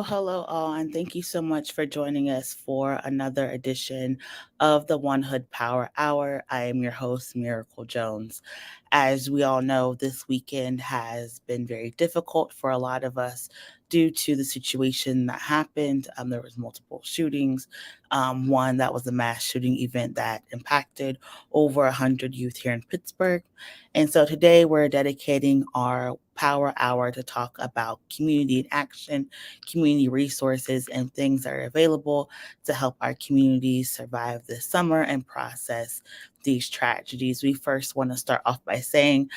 Hello, all, and thank you so much for joining us for another edition of the One Hood Power Hour. I am your host, Miracle Jones. As we all know, this weekend has been very difficult for a lot of us due to the situation that happened. There was multiple shootings. One that was a mass shooting event that impacted over 100 youth here in Pittsburgh. And so today we're dedicating our Power Hour to talk about community in action, community resources, and things that are available to help our communities survive this summer and process these tragedies. We first want to start off by saying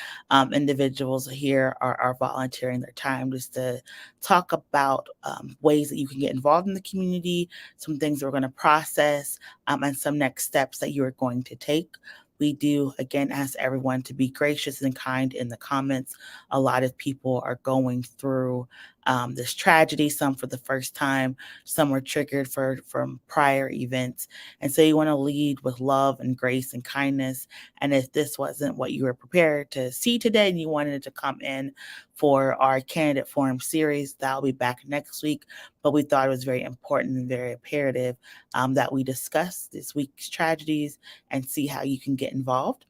individuals here are volunteering their time just to talk about ways that you can get involved in the community, some things we're going to process, and some next steps that you are going to take. We do, again, ask everyone to be gracious and kind in the comments. A lot of people are going through this tragedy, some for the first time, some were triggered from prior events. And so you want to lead with love and grace and kindness. And if this wasn't what you were prepared to see today and you wanted to come in for our candidate forum series, that'll be back next week. But we thought it was very important and very imperative that we discuss this week's tragedies and see how you can get involved.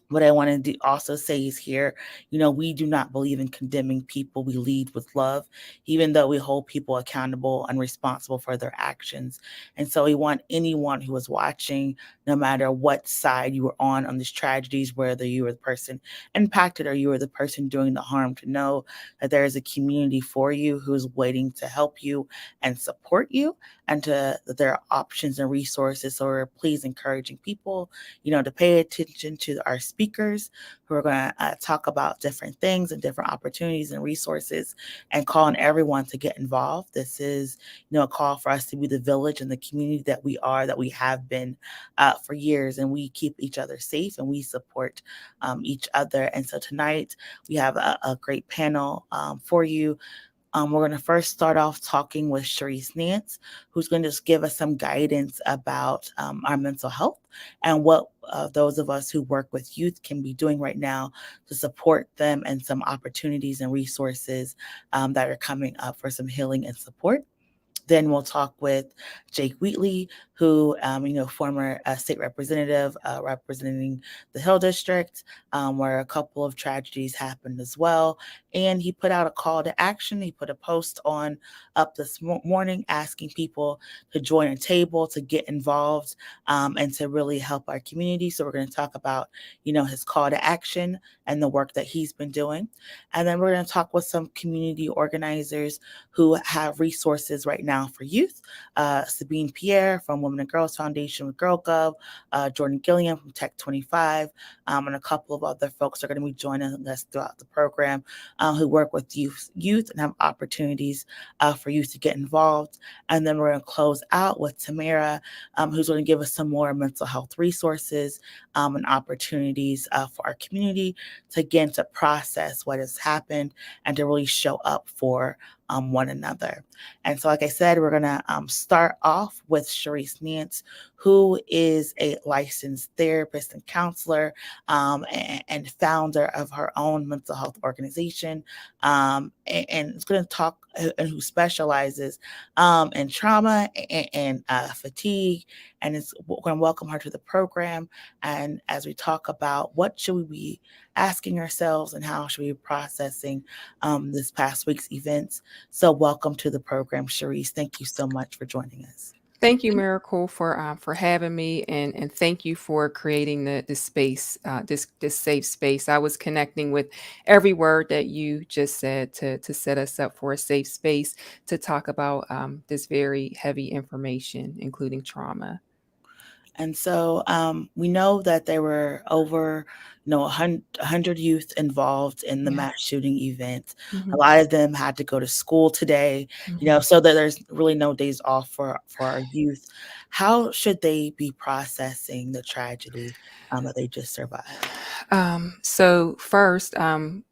What I want to also say is here, we do not believe in condemning people. We lead with love, even though we hold people accountable and responsible for their actions. And so we want anyone who is watching, no matter what side you are on these tragedies, whether you were the person impacted or you were the person doing the harm, to know that there is a community for you who is waiting to help you and support you, and that there are options and resources. So we're please encouraging people, to pay attention to our speakers who are going to talk about different things and different opportunities and resources, and calling everyone to get involved. This is, a call for us to be the village and the community that we are, that we have been for years, and we keep each other safe and we support each other. And so tonight we have a great panel for you. We're going to first start off talking with Sharice Nance, who's going to just give us some guidance about our mental health and what those of us who work with youth can be doing right now to support them, and some opportunities and resources that are coming up for some healing and support. Then we'll talk with Jake Wheatley, who, former state representative representing the Hill District, where a couple of tragedies happened as well. And he put out a call to action. He put a post on up this morning asking people to join a table, to get involved, and to really help our community. So we're going to talk about, his call to action and the work that he's been doing. And then we're going to talk with some community organizers who have resources right now for youth. Sabine Pierre from Women and Girls Foundation with GirlGov, Jordan Gilliam from Tech 25, and a couple of other folks are going to be joining us throughout the program, who work with youth and have opportunities for youth to get involved. And then we're going to close out with Tamara, who's going to give us some more mental health resources and opportunities for our community to, again, to process what has happened and to really show up for one another. And so, like I said, we're going to start off with Sharice Nance, who is a licensed therapist and counselor, and founder of her own mental health organization, and is going to talk, and who specializes in trauma and fatigue. And we're going to welcome her to the program. And as we talk about what should we be asking ourselves and how should we be processing this past week's events. So welcome to the program, Sharice. Thank you so much for joining us. Thank you, Miracle, for having me, and thank you for creating this space, this safe space. I was connecting with every word that you just said to set us up for a safe space to talk about this very heavy information, including trauma. And so we know that there were over, 100 youth involved in the Yeah. mass shooting event. A Mhm. lot of them had to go to school today, Mhm. so that there's really no days off for our youth. How should they be processing the tragedy that they just survived? So first,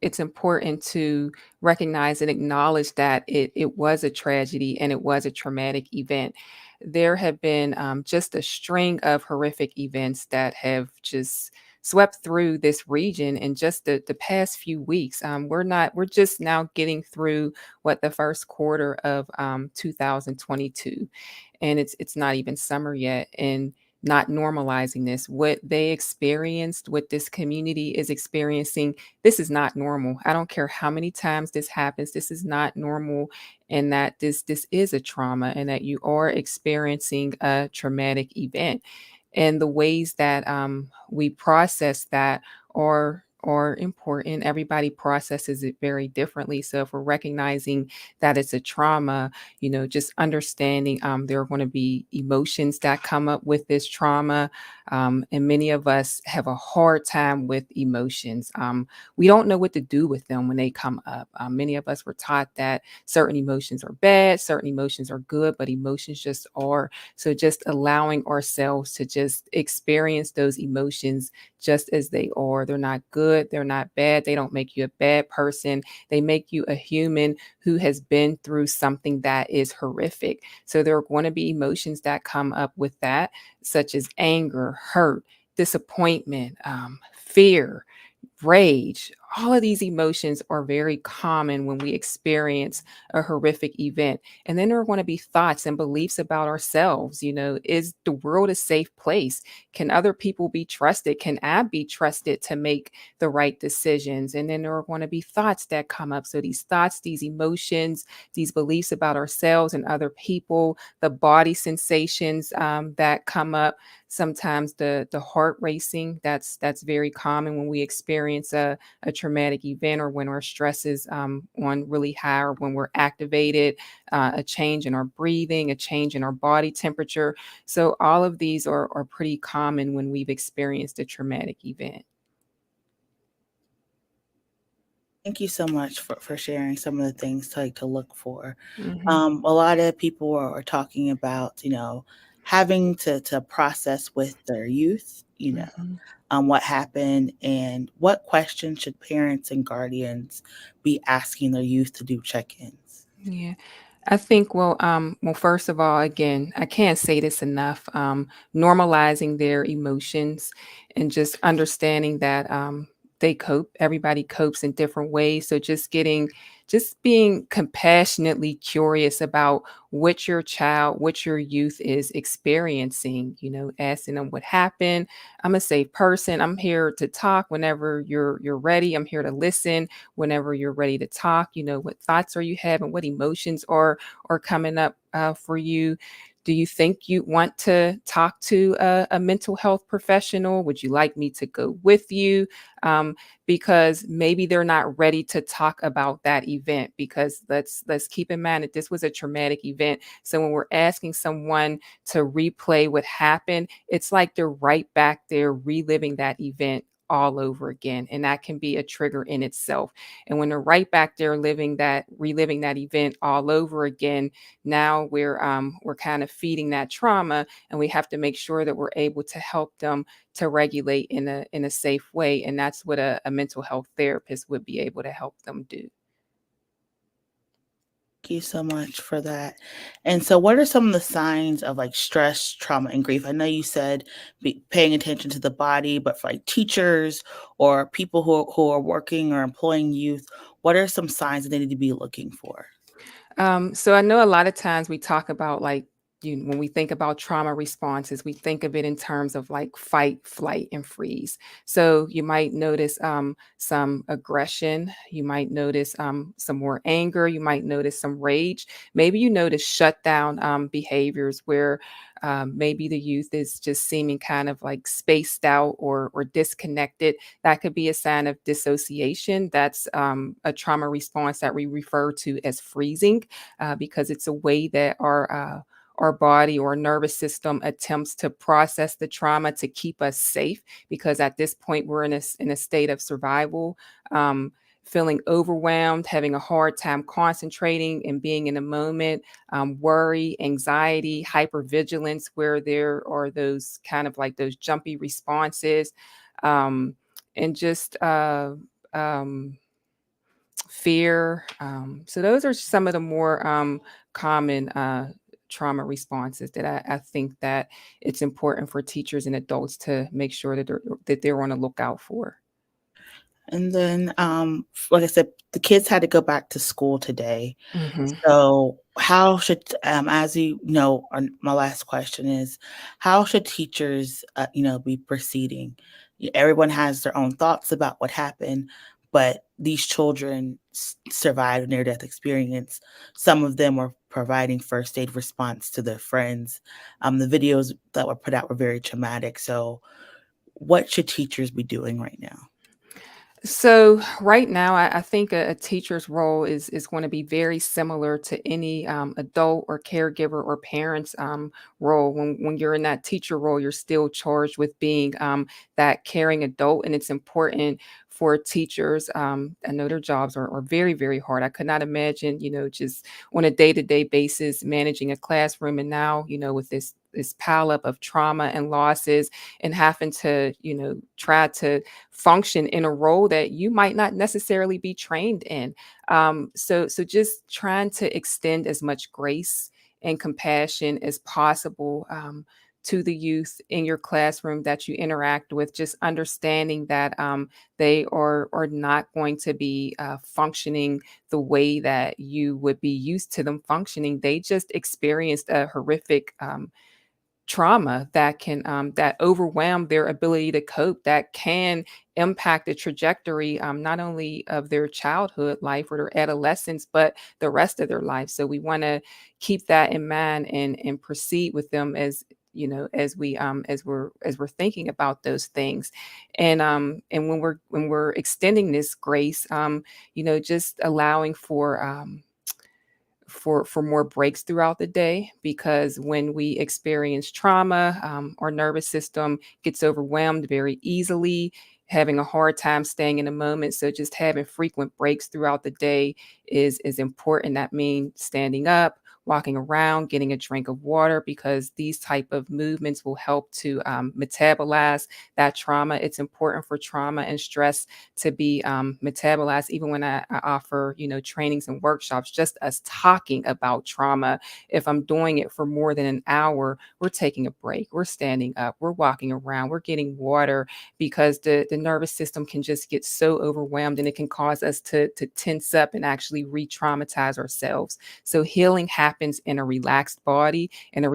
it's important to recognize and acknowledge that it was a tragedy and it was a traumatic event. There have been just a string of horrific events that have just swept through this region in just the past few weeks. We're just now getting through what the first quarter of 2022, and it's not even summer yet, and not normalizing this. What they experienced, what this community is experiencing, this is not normal. I don't care how many times this happens. This is not normal, and that this is a trauma, and that you are experiencing a traumatic event. And the ways that we process that are important. Everybody processes it very differently. So if we're recognizing that it's a trauma, just understanding there are going to be emotions that come up with this trauma. And many of us have a hard time with emotions. We don't know what to do with them when they come up. Many of us were taught that certain emotions are bad, certain emotions are good, but emotions just are. So just allowing ourselves to just experience those emotions just as they are. They're not good, they're not bad, they don't make you a bad person. They make you a human who has been through something that is horrific. So there are going to be emotions that come up with that, such as anger, hurt, disappointment, fear, rage. All of these emotions are very common when we experience a horrific event. And then there are going to be thoughts and beliefs about ourselves. Is the world a safe place? Can other people be trusted? Can I be trusted to make the right decisions? And then there are going to be thoughts that come up. So these thoughts, these emotions, these beliefs about ourselves and other people, the body sensations that come up, sometimes the heart racing, that's very common when we experience a traumatic event, or when our stress is on really high, or when we're activated, a change in our breathing, a change in our body temperature. So all of these are pretty common when we've experienced a traumatic event. Thank you so much for sharing some of the things to look for. Hmm. A lot of people are talking about, having to process with their youth, Hmm. what happened and what questions should parents and guardians be asking their youth to do check-ins. Yeah. I think, well, first of all, again, I can't say this enough. Normalizing their emotions and just understanding that they cope. Everybody copes in different ways. So just being compassionately curious about what your child, what your youth is experiencing. Asking them what happened. I'm a safe person. I'm here to talk whenever you're ready. I'm here to listen whenever you're ready to talk. What thoughts are you having? What emotions are coming up for you? Do you think you want to talk to a mental health professional? Would you like me to go with you? Um, because maybe they're not ready to talk about that event. Because let's keep in mind that this was a traumatic event. So when we're asking someone to replay what happened, it's like they're right back there reliving that event all over again, and that can be a trigger in itself. And when they're right back there reliving that event all over again, now we're kind of feeding that trauma, and we have to make sure that we're able to help them to regulate in a safe way. And that's what a mental health therapist would be able to help them do. Thank you so much for that. And so, what are some of the signs of like stress, trauma, and grief? I know you said paying attention to the body, but for like teachers or people who are working or employing youth, what are some signs that they need to be looking for? So I know a lot of times we talk about like when we think about trauma responses, we think of it in terms of like fight, flight, and freeze. So you might notice some aggression, you might notice some more anger, you might notice some rage. Maybe you notice shutdown behaviors where maybe the youth is just seeming kind of like spaced out or disconnected. That could be a sign of dissociation. That's a trauma response that we refer to as freezing, because it's a way that our body or nervous system attempts to process the trauma to keep us safe, because at this point we're in a state of survival. Um, Feeling overwhelmed, having a hard time concentrating and being in the moment, worry, anxiety, hypervigilance, where there are those kind of like those jumpy responses, um, and just um, fear. So those are some of the more common trauma responses that I think that it's important for teachers and adults to make sure that they're on the lookout for. And then, like I said, the kids had to go back to school today. Hmm. So, how should, as you know, my last question is, how should teachers, be proceeding? Everyone has their own thoughts about what happened, but these children survived a near-death experience. Some of them were providing first aid response to their friends. The videos that were put out were very traumatic. So, what should teachers be doing right now? So right now, I think a teacher's role is going to be very similar to any adult or caregiver or parent's role. When you're in that teacher role, you're still charged with being that caring adult, and it's important for teachers. I know their jobs are very, very hard. I could not imagine, just on a day-to-day basis managing a classroom, and now, with this pile up of trauma and losses, and having to, try to function in a role that you might not necessarily be trained in. So just trying to extend as much grace and compassion as possible, to the youth in your classroom that you interact with, just understanding that they are not going to be functioning the way that you would be used to them functioning. They just experienced a horrific trauma that can that overwhelm their ability to cope, that can impact the trajectory, not only of their childhood life or their adolescence, but the rest of their life. So we want to keep that in mind and proceed with them as, as we're thinking about those things. And when we're extending this grace, just allowing for more breaks throughout the day, because when we experience trauma, our nervous system gets overwhelmed very easily, having a hard time staying in the moment. So just having frequent breaks throughout the day is important. That means standing up, walking around, getting a drink of water, because these type of movements will help to metabolize that trauma. It's important for trauma and stress to be metabolized. Even when I offer, trainings and workshops, just us talking about trauma, if I'm doing it for more than an hour, we're taking a break, we're standing up, we're walking around, we're getting water, because the nervous system can just get so overwhelmed, and it can cause us to tense up and actually re-traumatize ourselves. So healing happens in a relaxed body, and a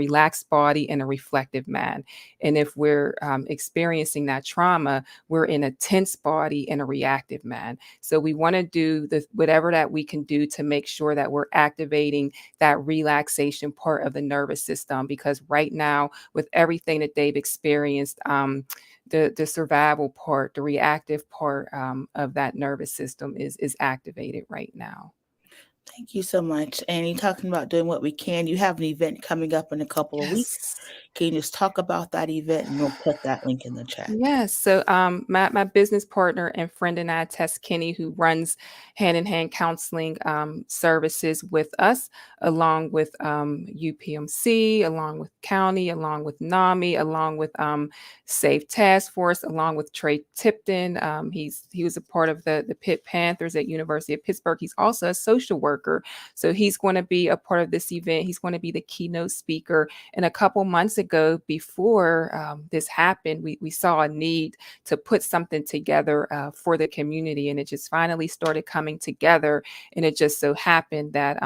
reflective mind. And if we're experiencing that trauma, we're in a tense body and a reactive mind. So we want to do whatever that we can do to make sure that we're activating that relaxation part of the nervous system, because right now, with everything that they've experienced, the survival part, the reactive part, of that nervous system is activated right now. Thank you so much. And you talking about doing what we can. You have an event coming up in a couple of weeks. Yes. Can you just talk about that event and we'll put that link in the chat? Yes. So, my business partner and friend and I, Tess Kinney, who runs hand in hand counseling services with us, along with UPMC, along with county, along with NAMI, along with Safe Task Force, along with Trey Tipton. He was a part of the Pitt Panthers at University of Pittsburgh. He's also a social worker, so he's going to be a part of this event. He's going to be the keynote speaker. And a couple months ago, before this happened, we saw a need to put something together for the community, and it just finally started coming together. And it just so happened that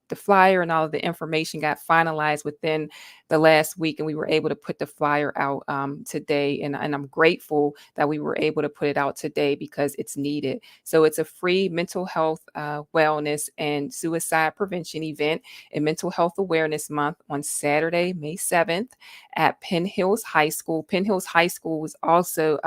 the flyer and all of the information got finalized within the last week, and we were able to put the flyer out today. And I'm grateful that we were able to put it out today, because it's needed. So it's a free mental health, wellness, and suicide prevention event and Mental Health Awareness Month on Saturday, May 7th at Penn Hills High School. Penn Hills High School was also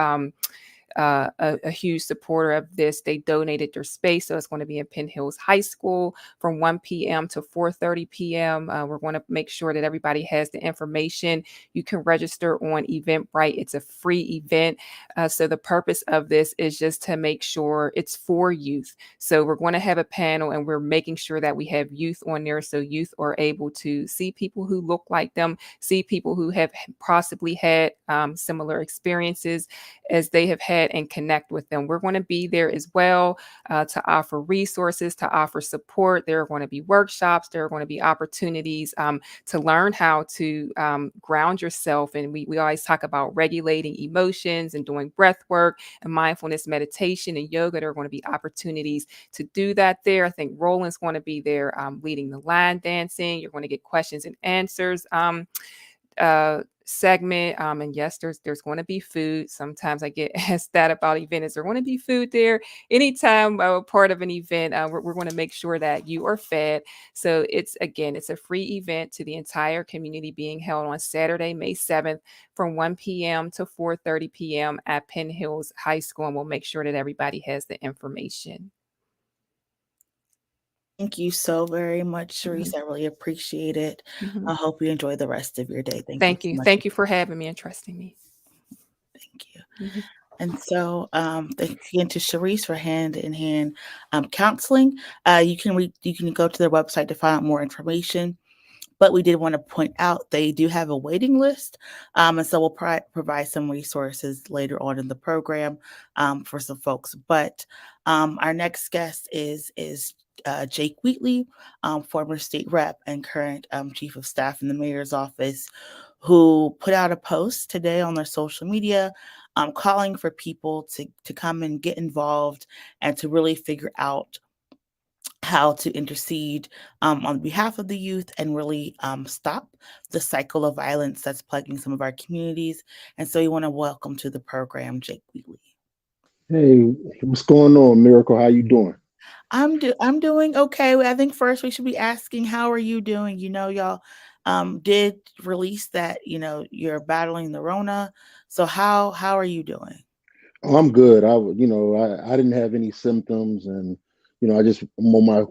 a huge supporter of this. They donated their space, so it's going to be in Penn Hills High School from 1 p.m. to 4:30 p.m. We're going to make sure that everybody has the information. You can register on Eventbrite. It's a free event. So the purpose of this is just to make sure it's for youth. So we're going to have a panel, and we're making sure that we have youth on there, so youth are able to see people who look like them, see people who have possibly had similar experiences as they have had, and connect with them. We're going to be there as well to offer resources, to offer support. There are going to be workshops. There are going to be opportunities to learn how to ground yourself. And we always talk about regulating emotions and doing breath work and mindfulness meditation and yoga. There are going to be opportunities to do that there. I think Roland's going to be there leading the line dancing. You're going to get questions and answers segment. And yes, there's going to be food. Sometimes I get asked that about event. Is there going to be food there? Anytime part of an event, we're going to make sure that you are fed. So it's a free event to the entire community, being held on Saturday, May 7th from 1 p.m. to 4:30 p.m. at Penn Hills High School. And we'll make sure that everybody has the information. Thank you so very much, Mhm. Sharice. I really appreciate it. Mhm. I hope you enjoy the rest of your day. Thank you Thank so you. much. Thank you for having me and trusting me. Thank you. Mhm. And so, thanks again to Sharice for hand in hand counseling. You can go to their website to find out more information. But we did want to point out they do have a waiting list, and so we'll provide some resources later on in the program for some folks. But our next guest is Jake Wheatley, former state rep and current chief of staff in the mayor's office, who put out a post today on their social media calling for people to come and get involved and to really figure out how to intercede on behalf of the youth and really stop the cycle of violence that's plaguing some of our communities. And so we want to welcome to the program Jake Wheatley. Hey, what's going on, Miracle? How you doing? I'm doing okay. I think first we should be asking how are you doing? You know, y'all did release that you're battling the Rona. So how are you doing? Oh, I'm good. I didn't have any symptoms, and I'm on my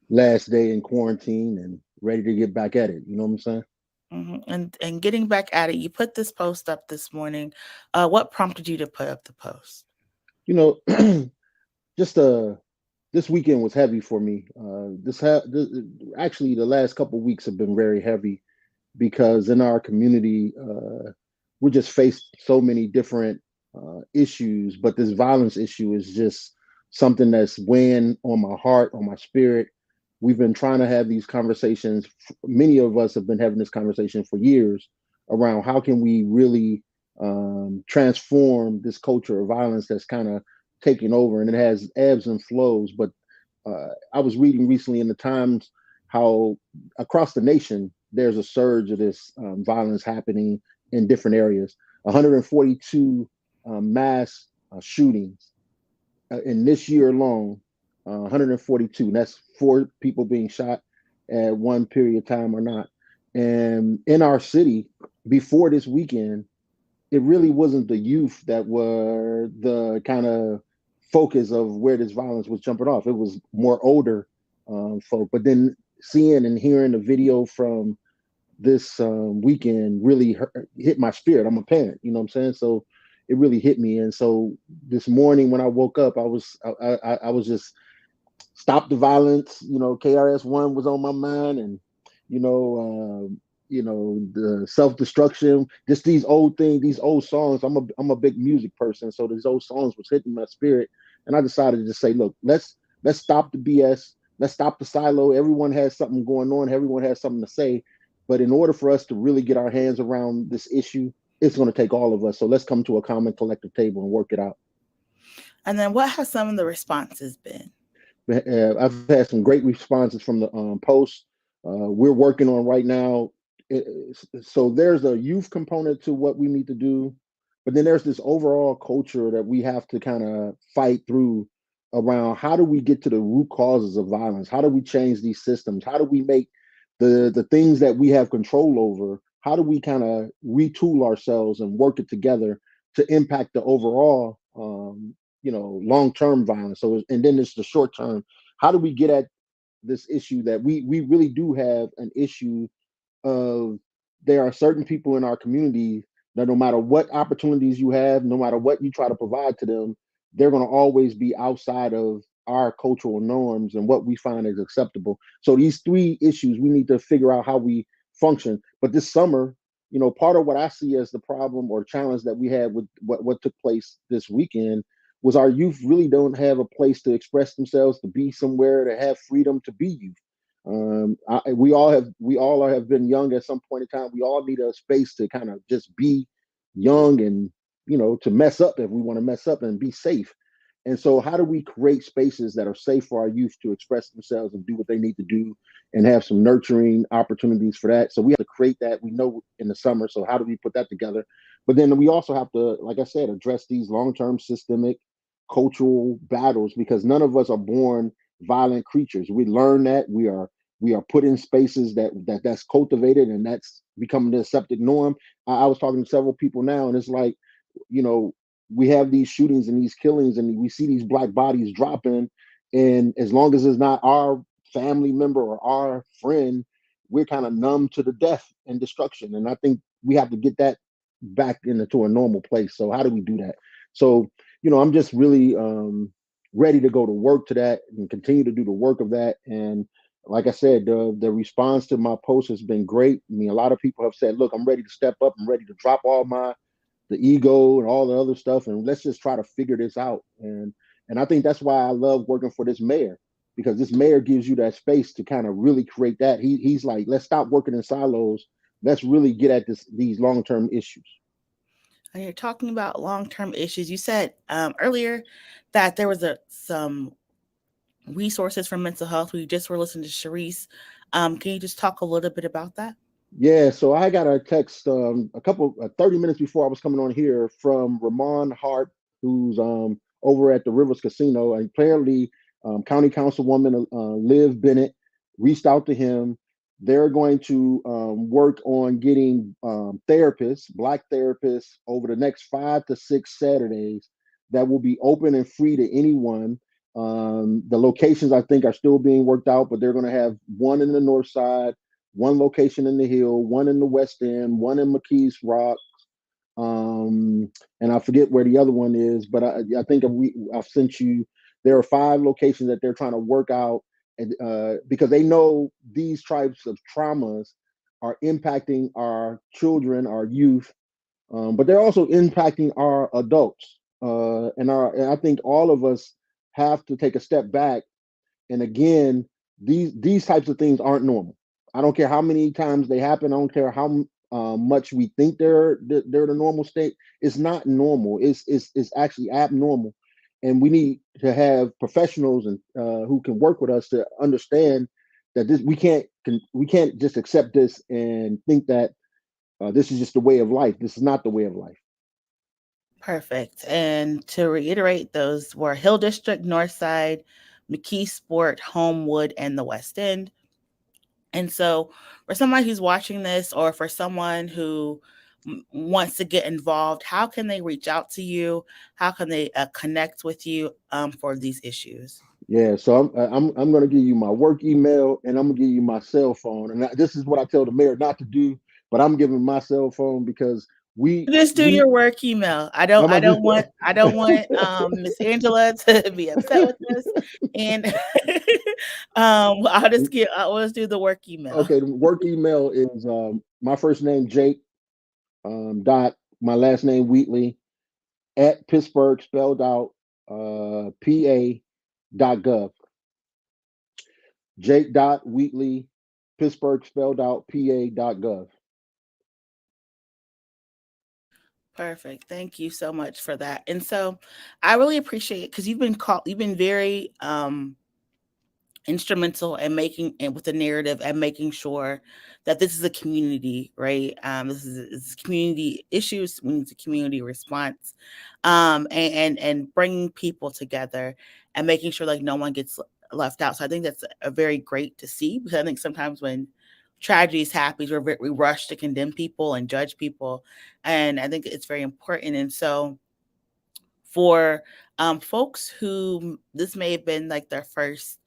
last day in quarantine and ready to get back at it. You know what I'm saying? And getting back at it, you put this post up this morning. What prompted you to put up the post? You know, just this weekend was heavy for me. Actually, the last couple weeks have been very heavy because in our community, we just faced so many different issues, but this violence issue is just something that's weighing on my heart, on my spirit. We've been trying to have these conversations. Many of us have been having this conversation for years around how can we really transform this culture of violence that's kind of taking over, and it has ebbs and flows. But I was reading recently in the Times how across the nation there's a surge of this violence happening in different areas. 142 mass shootings in this year alone. 142. And that's 4 people being shot at one period of time or not. And in our city, before this weekend, it really wasn't the youth that were the kind of focus of where this violence was jumping off. It was more older folk. But then seeing and hearing the video from this weekend really hit my spirit. I'm a parent, you know what I'm saying? So it really hit me. And so this morning when I woke up, I was just stop the violence. KRS-One was on my mind, and you know, the self destruction. Just these old things, these old songs. I'm a big music person, so these old songs was hitting my spirit, and I decided to say, look, let's stop the BS. Let's stop the silo. Everyone has something going on. Everyone has something to say, but in order for us to really get our hands around this issue, it's going to take all of us. So let's come to a common collective table and work it out. And then what have some of the responses been? I've had some great responses from the post. We're working on right now. So there's a youth component to what we need to do, but then there's this overall culture that we have to kind of fight through around how do we get to the root causes of violence? How do we change these systems? How do we make the things that we have control over? How do we kind of retool ourselves and work it together to impact the overall long-term violence. So, and then there's the short term. How do we get at this issue that we really do have an issue of, there are certain people in our community that no matter what opportunities you have, no matter what you try to provide to them, they're going to always be outside of our cultural norms and what we find is acceptable. So these three issues, we need to figure out how we function. But this summer, part of what I see as the problem or challenge that we had with what took place this weekend was our youth really don't have a place to express themselves, to be somewhere, to have freedom to be youth. We all have been young at some point in time. We all need a space to kind of just be young and to mess up if we want to mess up and be safe. And so, how do we create spaces that are safe for our youth to express themselves and do what they need to do, and have some nurturing opportunities for that? So we have to create that. We know in the summer. So how do we put that together? But then we also have to, like I said, address these long-term systemic cultural battles, because none of us are born violent creatures. We learn that we are put in spaces that's cultivated, and that's becoming the accepted norm. I was talking to several people now, and it's like, you know, we have these shootings and these killings, and we see these black bodies dropping, and as long as it's not our family member or our friend, we're kind of numb to the death and destruction. And I think we have to get that back into a normal place. So how do we do that? So I'm just really ready to go to work to that and continue to do the work of that. And like I said, the response to my post has been great. I mean, a lot of people have said, "Look, I'm ready to step up. I'm ready to drop all the ego and all the other stuff, and let's just try to figure this out." And I think that's why I love working for this mayor, because this mayor gives you that space to kind of really create that. He's like, let's stop working in silos. Let's really get at these long term issues. And you're talking about long-term issues. You said earlier that there was some resources for mental health. We just were listening to Sharice. Can you just talk a little bit about that? Yeah, so I got a text a couple 30 minutes before I was coming on here from Ramon Hart, who's over at the Rivers Casino. And apparently, County Councilwoman Liv Bennett reached out to him. They're going to work on getting therapists, Black therapists, over the next 5 to 6 Saturdays that will be open and free to anyone. The locations, I think, are still being worked out, but they're going to have one in the north side, one location in the Hill, one in the West End, one in McKees Rock, and I forget where the other one is, but I think I've sent you. There are 5 locations that they're trying to work out, and because they know these types of traumas are impacting our children, our youth, but they're also impacting our adults, and I think all of us have to take a step back. And again, these types of things aren't normal. I don't care how many times they happen. I don't care how much we think they're the normal state. It's not normal. It's actually abnormal, and we need to have professionals and who can work with us to understand that this we can't just accept this and think that this is just the way of life. This is not the way of life. Perfect. And to reiterate, those were Hill District, Northside, McKee Sport, Homewood, and the West End. And so, for somebody who's watching this, or for someone who wants to get involved, how can they reach out to you? How can they connect with you for these issues? Yeah, so I'm going to give you my work email, and I'm going to give you my cell phone. And this is what I tell the mayor not to do, but I'm giving my cell phone because we Just do we your work email. I I'm don't. I gonna don't do want. I don't want Miss Angela to be upset with us. And I'll just get. I'll just do the work email. okay. The work email is my first name Jake dot my last name Wheatley at Pittsburgh spelled out PA.gov. Jake dot Wheatley, Pittsburgh spelled out PA.gov. Perfect. Thank you so much for that. And so, I really appreciate it because you've been called. You've been very instrumental in making and with the narrative and making sure that this is a community, right? This is community issues. We need a community response, and bringing people together and making sure like no one gets left out. So I think that's a very great to see, because I think sometimes when tragedies happen, we rush to condemn people and judge people, and I think it's very important. And so for folks who this may have been like their first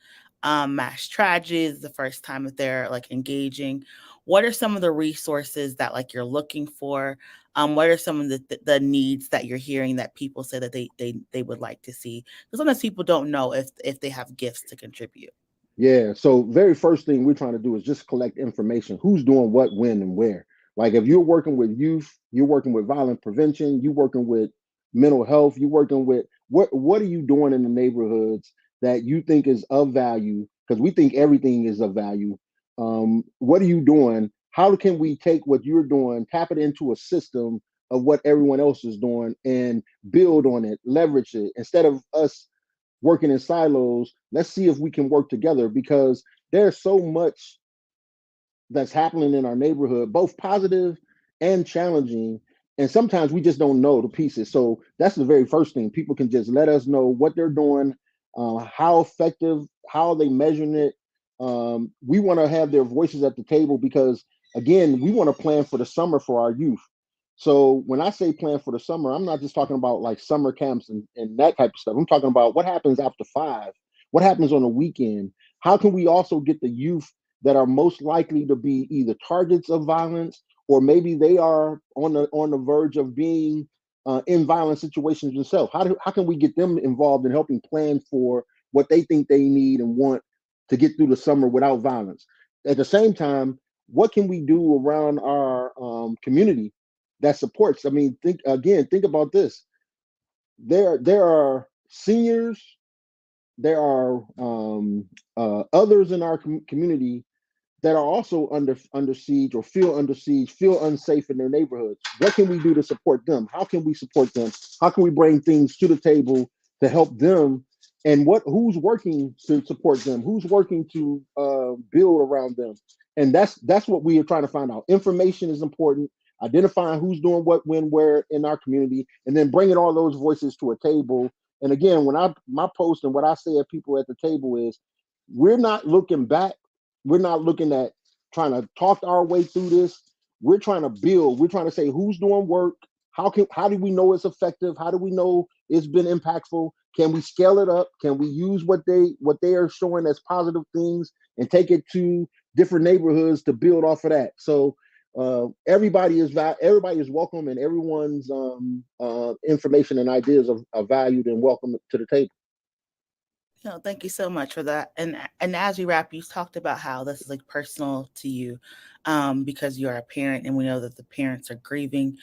mass tragedies, the first time that they're like engaging. What are some of the resources that like you're looking for? What are some of the needs that you're hearing that people say that they would like to see? Because sometimes people don't know if they have gifts to contribute. Yeah. So very first thing we're trying to do is just collect information. Who's doing what, when, and where. Like if you're working with youth, you're working with violent prevention, you're working with mental health, you're working with what are you doing in the neighborhoods that you think is of value? Because we think everything is of value. What are you doing? How can we take what you're doing, tap it into a system of what everyone else is doing, and build on it, leverage it instead of us working in silos. Let's see if we can work together because there's so much that's happening in our neighborhood, both positive and challenging. And sometimes we just don't know the pieces. So that's the very first thing. People can just let us know what they're doing, how effective, how are they measuring it. We want to have their voices at the table because, again, we want to plan for the summer for our youth. So when I say plan for the summer, I'm not just talking about like summer camps and that type of stuff. I'm talking about what happens after 5, what happens on the weekend. How can we also get the youth that are most likely to be either targets of violence or maybe they are on the verge of being in violent situations themselves. How can we get them involved in helping plan for what they think they need and want to get through the summer without violence? At the same time, what can we do around our community that supports? I mean, think about this. There are seniors, there are others in our community that are also under siege or feel under siege, feel unsafe in their neighborhoods. What can we do to support them? How can we support them? How can we bring things to the table to help them? And who's working to support them? Who's working to build around them? And that's what we are trying to find out. Information is important. Identifying who's doing what, when, where in our community, and then bringing all those voices to a table. And again, when my post and what I say at people at the table is, we're not looking back, we're not looking at trying to talk our way through this. We're trying to build. We're trying to say who's doing work. How do we know it's effective? How do we know it's been impactful? Can we scale it up? Can we use what they are showing as positive things and take it to different neighborhoods to build off of that? So everybody is welcome, and everyone's information and ideas are valued and welcome to the table. No, thank you so much for that. And as we wrap, you talked about how this is like personal to you, because you're a parent, and we know that the parents are grieving.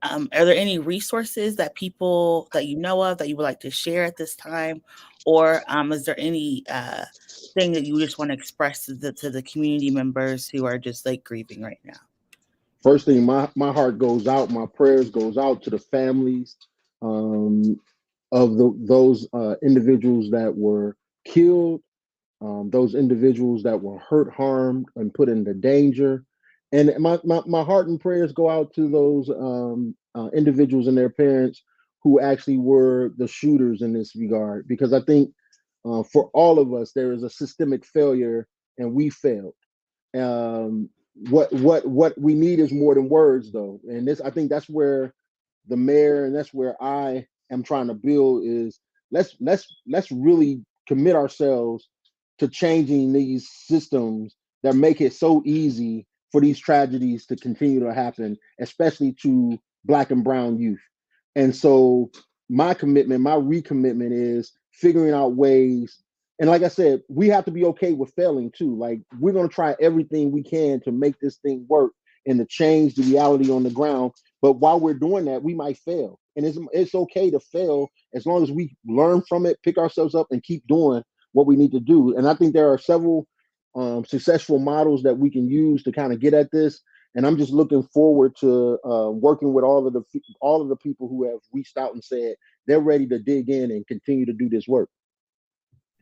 Are there any resources that people that you know of that you would like to share at this time, or is there any thing that you just want to express to the community members who are just like grieving right now? First thing, my heart goes out, my prayers goes out to the families um, of those individuals that were killed, those individuals that were hurt, harmed, and put into danger. And my heart and prayers go out to those individuals and their parents who actually were the shooters in this regard, because I think for all of us, there is a systemic failure and we failed. Um, what we need is more than words, though, and this I think that's where the mayor and that's where I am trying to build is let's really commit ourselves to changing these systems that make it so easy for these tragedies to continue to happen, especially to Black and brown youth. And so my commitment, my recommitment is figuring out ways. And like I said, we have to be okay with failing too. Like we're going to try everything we can to make this thing work and to change the reality on the ground. But while we're doing that, we might fail. And it's okay to fail as long as we learn from it, pick ourselves up, and keep doing what we need to do. And I think there are several successful models that we can use to kind of get at this. And I'm just looking forward to working with all of the people who have reached out and said they're ready to dig in and continue to do this work.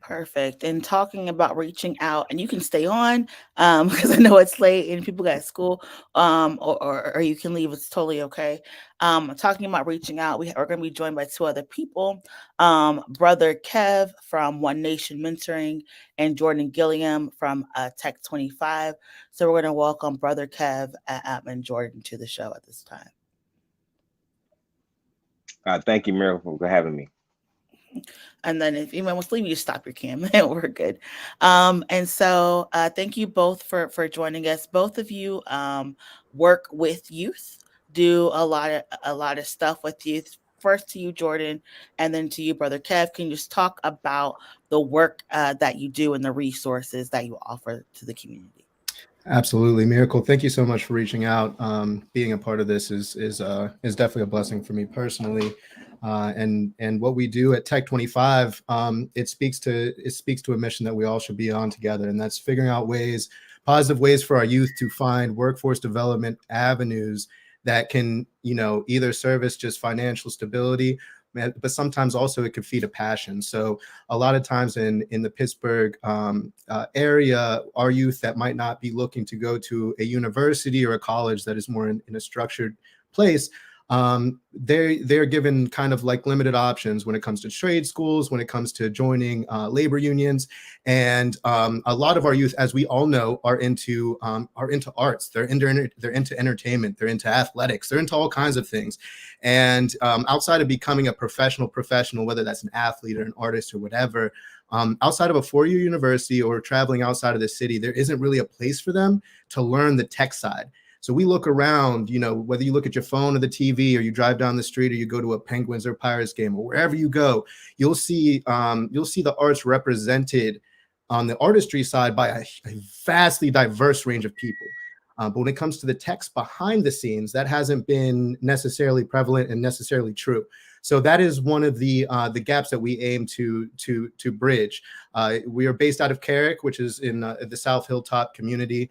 Perfect. And talking about reaching out, and you can stay on because I know it's late and people got school, or you can leave. It's totally okay. Talking about reaching out, we're going to be joined by two other people, Brother Kev from One Nation Mentoring and Jordan Gilliam from Tech 25. So we're going to welcome Brother Kev and Jordan to the show at this time. Thank you, Miracle, for having me. And then if anyone wants to leave, you just stop your cam. We're good. And so thank you both for joining us. Both of you work with youth, do a lot of stuff with youth. First to you, Jordan, and then to you, brother Kev. Can you just talk about the work that you do and the resources that you offer to the community? Absolutely, Miracle. Thank you so much for reaching out. Being a part of this is definitely a blessing for me personally. And what we do at Tech 25, it speaks to a mission that we all should be on together, and that's figuring out ways, positive ways for our youth to find workforce development avenues that can, either service just financial stability, but sometimes also it could feed a passion. So a lot of times in the Pittsburgh area, our youth that might not be looking to go to a university or a college that is more in a structured place, they're given kind of like limited options when it comes to trade schools, when it comes to joining labor unions, and a lot of our youth, as we all know, are into arts. They're into entertainment. They're into athletics. They're into all kinds of things. And outside of becoming a professional, whether that's an athlete or an artist or whatever, outside of a four-year university or traveling outside of the city, there isn't really a place for them to learn the tech side. So we look around, whether you look at your phone or the TV, or you drive down the street, or you go to a Penguins or Pirates game, or wherever you go, you'll see the arts represented on the artistry side by a vastly diverse range of people. But when it comes to the text behind the scenes, that hasn't been necessarily prevalent and necessarily true. So that is one of the gaps that we aim to bridge. We are based out of Carrick, which is in the South Hilltop community.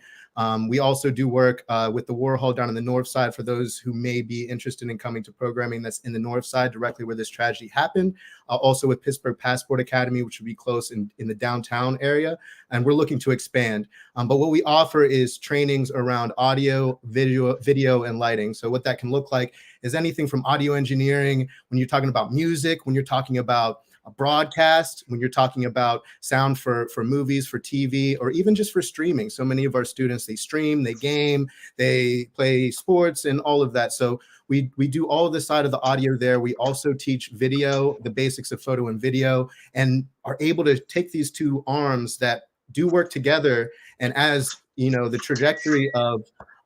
We also do work with the War Hall down on the north side for those who may be interested in coming to programming that's in the north side, directly where this tragedy happened. Also with Pittsburgh Passport Academy, which would be close in the downtown area. And we're looking to expand. But what we offer is trainings around audio, video, and lighting. So what that can look like is anything from audio engineering, when you're talking about music, when you're talking about a broadcast, when you're talking about sound for movies, for TV, or even just for streaming. So many of our students, they stream, they game, they play sports, and all of that. So we do all of the side of the audio there. We also teach video, the basics of photo and video, and are able to take these two arms that do work together. And as the trajectory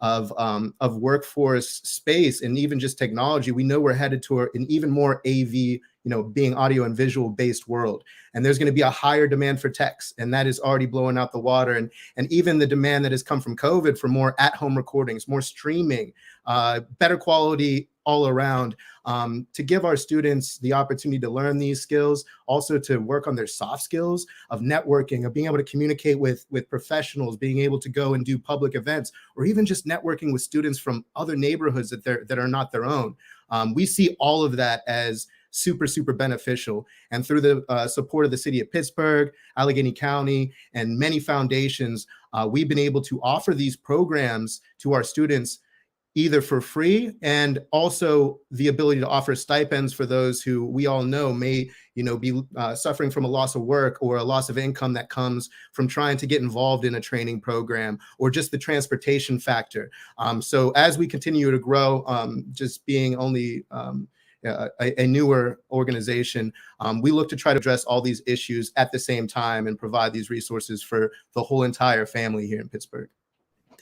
of workforce space and even just technology, we know we're headed to an even more AV, being audio and visual based world. And there's going to be a higher demand for techs, and that is already blowing out the water. And even the demand that has come from COVID for more at-home recordings, more streaming, better quality all around, to give our students the opportunity to learn these skills, also to work on their soft skills of networking, of being able to communicate with professionals, being able to go and do public events, or even just networking with students from other neighborhoods that are not their own. We see all of that as super, super beneficial. And through the support of the city of Pittsburgh, Allegheny County, and many foundations, we've been able to offer these programs to our students either for free, and also the ability to offer stipends for those who we all know may be suffering from a loss of work or a loss of income that comes from trying to get involved in a training program, or just the transportation factor. So as we continue to grow, just being only a newer organization, we look to try to address all these issues at the same time and provide these resources for the whole entire family here in Pittsburgh.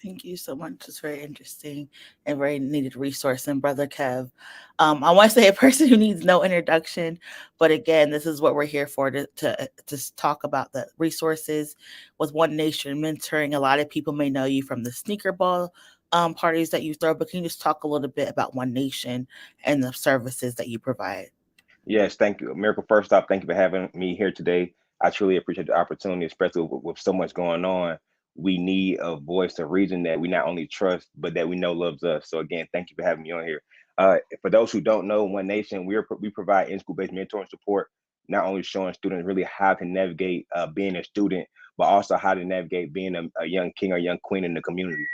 Thank you so much. It's very interesting and very needed resource. And Brother Kev, I want to say a person who needs no introduction, but again, this is what we're here for, to talk about the resources with One Nation mentoring. A lot of people may know you from the sneaker ball parties that you throw, but can you just talk a little bit about One Nation and the services that you provide? Yes, thank you, Miracle. First off, thank you for having me here today. I truly appreciate the opportunity, especially with so much going on. We need a voice, a reason that we not only trust, but that we know loves us. So again, thank you for having me on here. For those who don't know, One Nation, we provide in-school based mentoring support, not only showing students really how to navigate being a student, but also how to navigate being a young king or young queen in the community.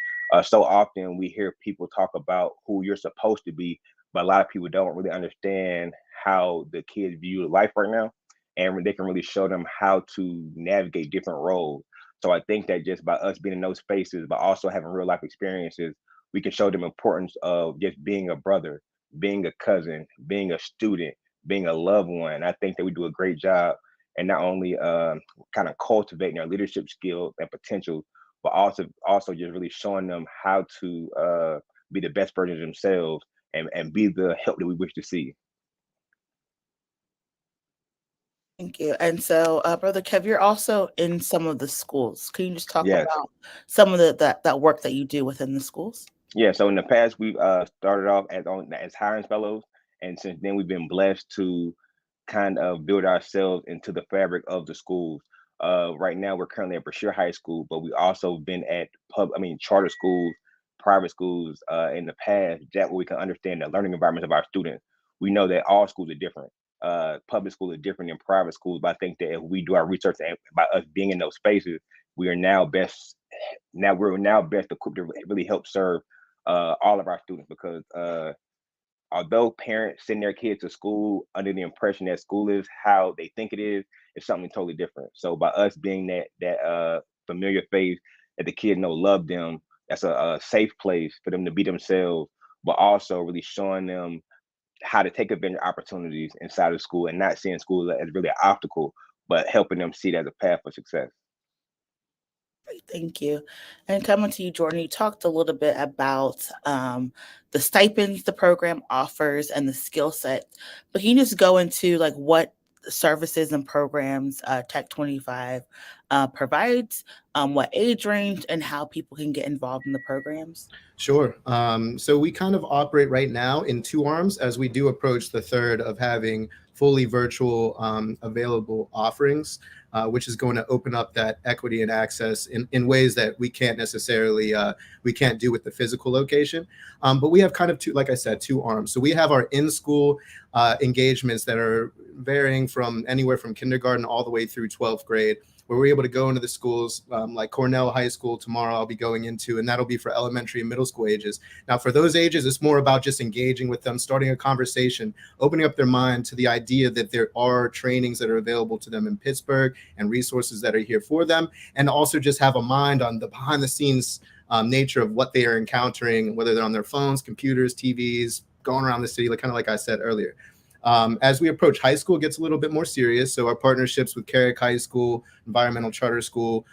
So often we hear people talk about who you're supposed to be, but a lot of people don't really understand how the kids view life right now, and they can really show them how to navigate different roles. So I think that just by us being in those spaces, but also having real life experiences, we can show them importance of just being a brother, being a cousin, being a student, being a loved one. I think that we do a great job, and not only kind of cultivating their leadership skills and potential, but also just really showing them how to be the best version of themselves and be the help that we wish to see. Thank you. And so, Brother Kev, you're also in some of the schools. Can you just talk Yes. about some of that work that you do within the schools? Yeah, so in the past we've started off as hiring fellows, and since then we've been blessed to kind of build ourselves into the fabric of the schools. Right now we're currently at Brashear High School, but we also been at charter schools, private schools in the past. That way we can understand the learning environments of our students. We know that all schools are different. Public school is different than private schools, but I think that if we do our research and by us being in those spaces, we are now best equipped to really help serve all of our students, because although parents send their kids to school under the impression that school is how they think it is, it's something totally different. So by us being that familiar face that the kids know love them, that's a safe place for them to be themselves, but also really showing them how to take advantage of opportunities inside of school and not seeing school as really an obstacle, but helping them see it as a path for success. Great, thank you. And coming to you, Jordan, you talked a little bit about the stipends the program offers and the skill set, but can you just go into like what services and programs Tech 25 provides, what age range, and how people can get involved in the programs? Sure. So we kind of operate right now in two arms as we do approach the third of having fully virtual available offerings, which is going to open up that equity and access in ways that we can't necessarily we can't do with the physical location. But we have kind of two, like I said, two arms. So we have our in-school engagements that are varying from anywhere from kindergarten all the way through 12th grade, where we're able to go into the schools like Cornell High School tomorrow I'll be going into, and that'll be for elementary and middle school ages. Now, for those ages, it's more about just engaging with them, starting a conversation, opening up their mind to the idea that there are trainings that are available to them in Pittsburgh and resources that are here for them, and also just have a mind on the behind the scenes nature of what they are encountering, whether they're on their phones, computers, TVs, going around the city, like kind of like I said earlier. As we approach high school, it gets a little bit more serious. So our partnerships with Carrick High School, Environmental Charter School,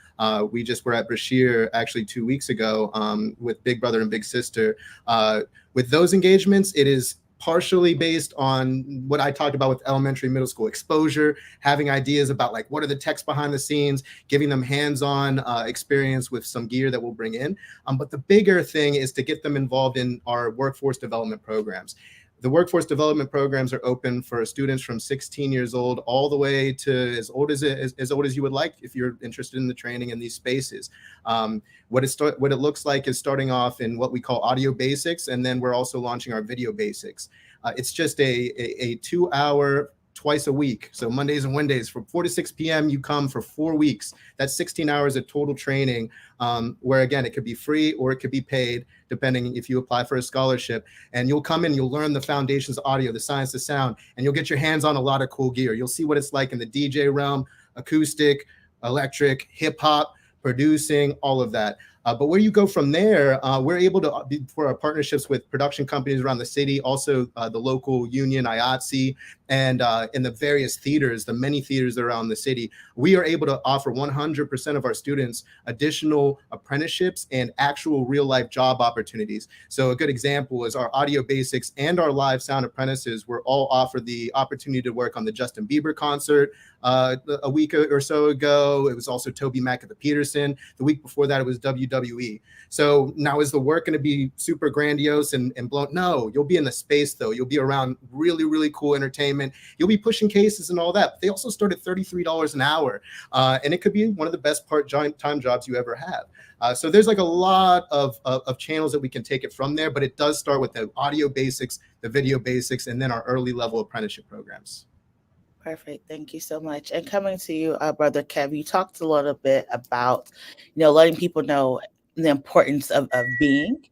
we just were at Brashear actually 2 weeks ago with Big Brother and Big Sister. With those engagements, it is partially based on what I talked about with elementary, middle school exposure, having ideas about like what are the techs behind the scenes, giving them hands-on experience with some gear that we'll bring in. But the bigger thing is to get them involved in our workforce development programs. The workforce development programs are open for students from 16 years old all the way to as old as you would like, if you're interested in the training in these spaces. What it looks like is starting off in what we call audio basics, and then we're also launching our video basics. It's just a 2-hour twice a week. So Mondays and Wednesdays from 4 to 6 p.m. you come for 4 weeks. That's 16 hours of total training, where again, it could be free or it could be paid, depending if you apply for a scholarship. And you'll come in, you'll learn the foundations of audio, the science of sound, and you'll get your hands on a lot of cool gear. You'll see what it's like in the DJ realm, acoustic, electric, hip hop, producing, all of that. But where you go from there, we're able to, for our partnerships with production companies around the city, also the local union, IATSE, and in the various theaters, the many theaters around the city, we are able to offer 100% of our students additional apprenticeships and actual real life job opportunities. So a good example is our audio basics and our live sound apprentices were all offered the opportunity to work on the Justin Bieber concert a week or so ago. It was also Toby Mac at the Peterson. The week before that, it was WWE. So now is the work going to be super grandiose and blown? No, you'll be in the space though. You'll be around really, really cool entertainment. You'll be pushing cases and all that. But they also start at $33 an hour. And it could be one of the best part-time jobs you ever have. So there's like a lot of channels that we can take it from there, but it does start with the audio basics, the video basics, and then our early level apprenticeship programs. Perfect. Thank you so much. And coming to you, Brother Kev, you talked a little bit about, letting people know the importance of being.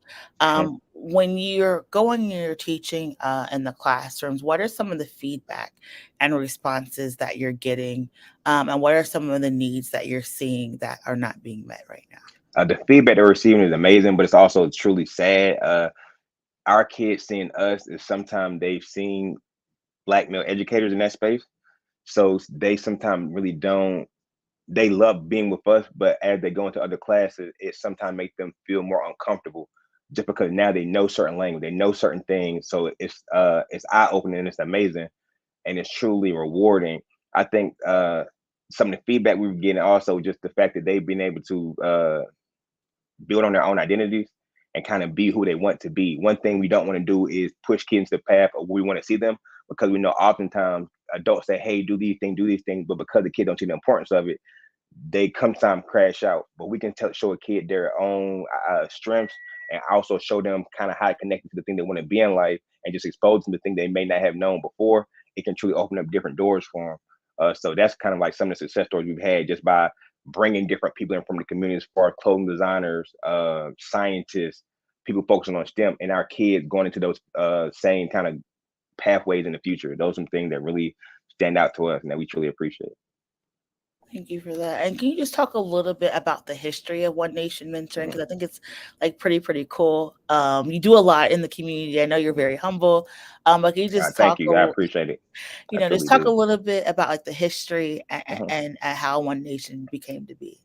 When you're going and you're teaching in the classrooms, what are some of the feedback and responses that you're getting? And what are some of the needs that you're seeing that are not being met right now? The feedback they're receiving is amazing, but it's also truly sad. our kids seeing us is sometimes they've seen Black male educators in that space. So they sometimes really don't, they love being with us, but as they go into other classes, it sometimes makes them feel more uncomfortable just because now they know certain language, they know certain things. So it's eye opening, it's amazing, and it's truly rewarding. I think some of the feedback we were getting also just the fact that they've been able to build on their own identities and kind of be who they want to be. One thing we don't want to do is push kids to the path of where we want to see them, because we know oftentimes adults say, hey, do these things, but because the kid don't see the importance of it, they come time crash out. But we can show a kid their own strengths, and also show them kind of how to connect to the thing they want to be in life, and just expose them to things they may not have known before. It can truly open up different doors for them. So that's kind of like some of the success stories we've had just by bringing different people in from the community, as far as clothing designers, scientists, people focusing on STEM, and our kids going into those same kind of pathways in the future. Those are some things that really stand out to us and that we truly appreciate. Thank you for that. And can you just talk a little bit about the history of One Nation Mentoring? Mhm. Because I think it's like pretty cool. You do a lot in the community. I know you're very humble. But can you just Thank talk you. I appreciate it. I just truly talk a do. little bit about like the history Mhm. and how One Nation became to be?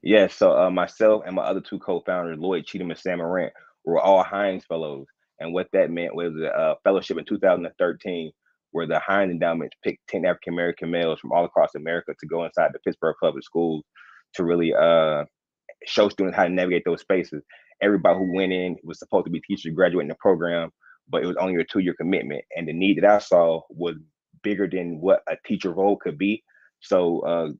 Yeah, so myself and my other two co-founders, Lloyd Cheatham and Sam Morant, were all Heinz Fellows. And what that meant was a fellowship in 2013 where the Heinz Endowment picked 10 African American males from all across America to go inside the Pittsburgh public schools to really show students how to navigate those spaces. Everybody who went in was supposed to be teachers graduating the program, but it was only a 2-year commitment. And the need that I saw was bigger than what a teacher role could be. So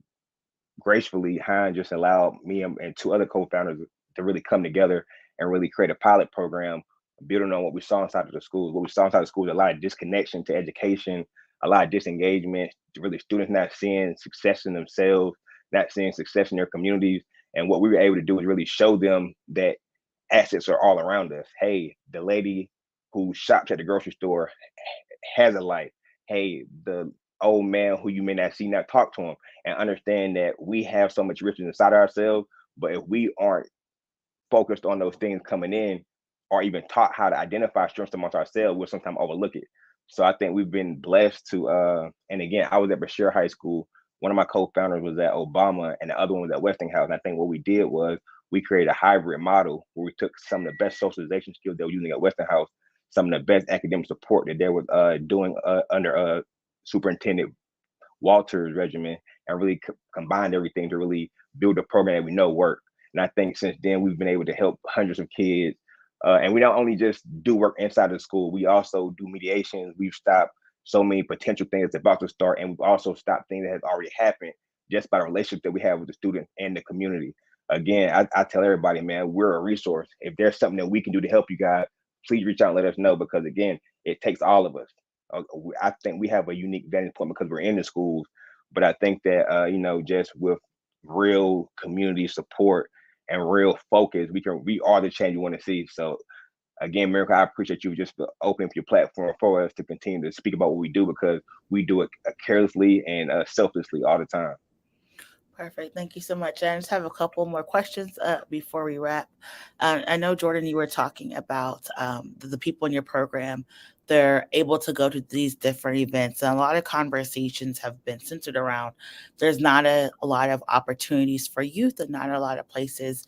gracefully, Hines just allowed me and two other co-founders to really come together and really create a pilot program, building on what we saw inside of the schools. What we saw inside the schools, a lot of disconnection to education, a lot of disengagement, really students not seeing success in themselves, not seeing success in their communities. And what we were able to do is really show them that assets are all around us. Hey, the lady who shops at the grocery store has a life. Hey, the old man who you may not see now, talk to him and understand that we have so much richness inside ourselves. But if we aren't focused on those things coming in, or even taught how to identify strengths amongst ourselves, we'll sometimes overlook it. So I think we've been blessed to and again, I was at Bashir High School. One of my co-founders was at Obama and the other one was at Westinghouse. And I think what we did was we created a hybrid model where we took some of the best socialization skills they were using at Westinghouse, some of the best academic support that they were doing under Superintendent Walter's regimen, and really combined everything to really build a program that we know work. And I think since then we've been able to help hundreds of kids. And we don't only just do work inside the school, we also do mediations. We've stopped so many potential things that's about to start, and we've also stopped things that has already happened just by the relationship that we have with the students and the community. Again, I tell everybody, man, we're a resource. If there's something that we can do to help you guys, please reach out and let us know, because again, it takes all of us. I think we have a unique vantage point because we're in the schools, but I think that just with real community support and real focus, we are the change you want to see. So again, Miracle, I appreciate you just for opening up your platform for us to continue to speak about what we do, because we do it carelessly and selflessly all the time. Perfect. Thank you so much. And I just have a couple more questions before we wrap. I know, Jordan, you were talking about the people in your program. They're able to go to these different events. And a lot of conversations have been centered around there's not a lot of opportunities for youth and not a lot of places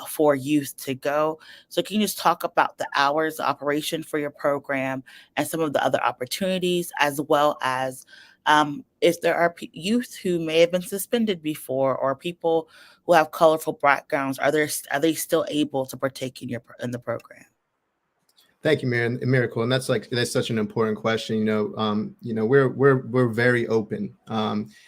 for youth to go. So can you just talk about the hours of operation for your program and some of the other opportunities, as well as if there are youth who may have been suspended before, or people who have colorful backgrounds, are they still able to partake in the program? Thank you, Miracle, and that's such an important question. We're very open.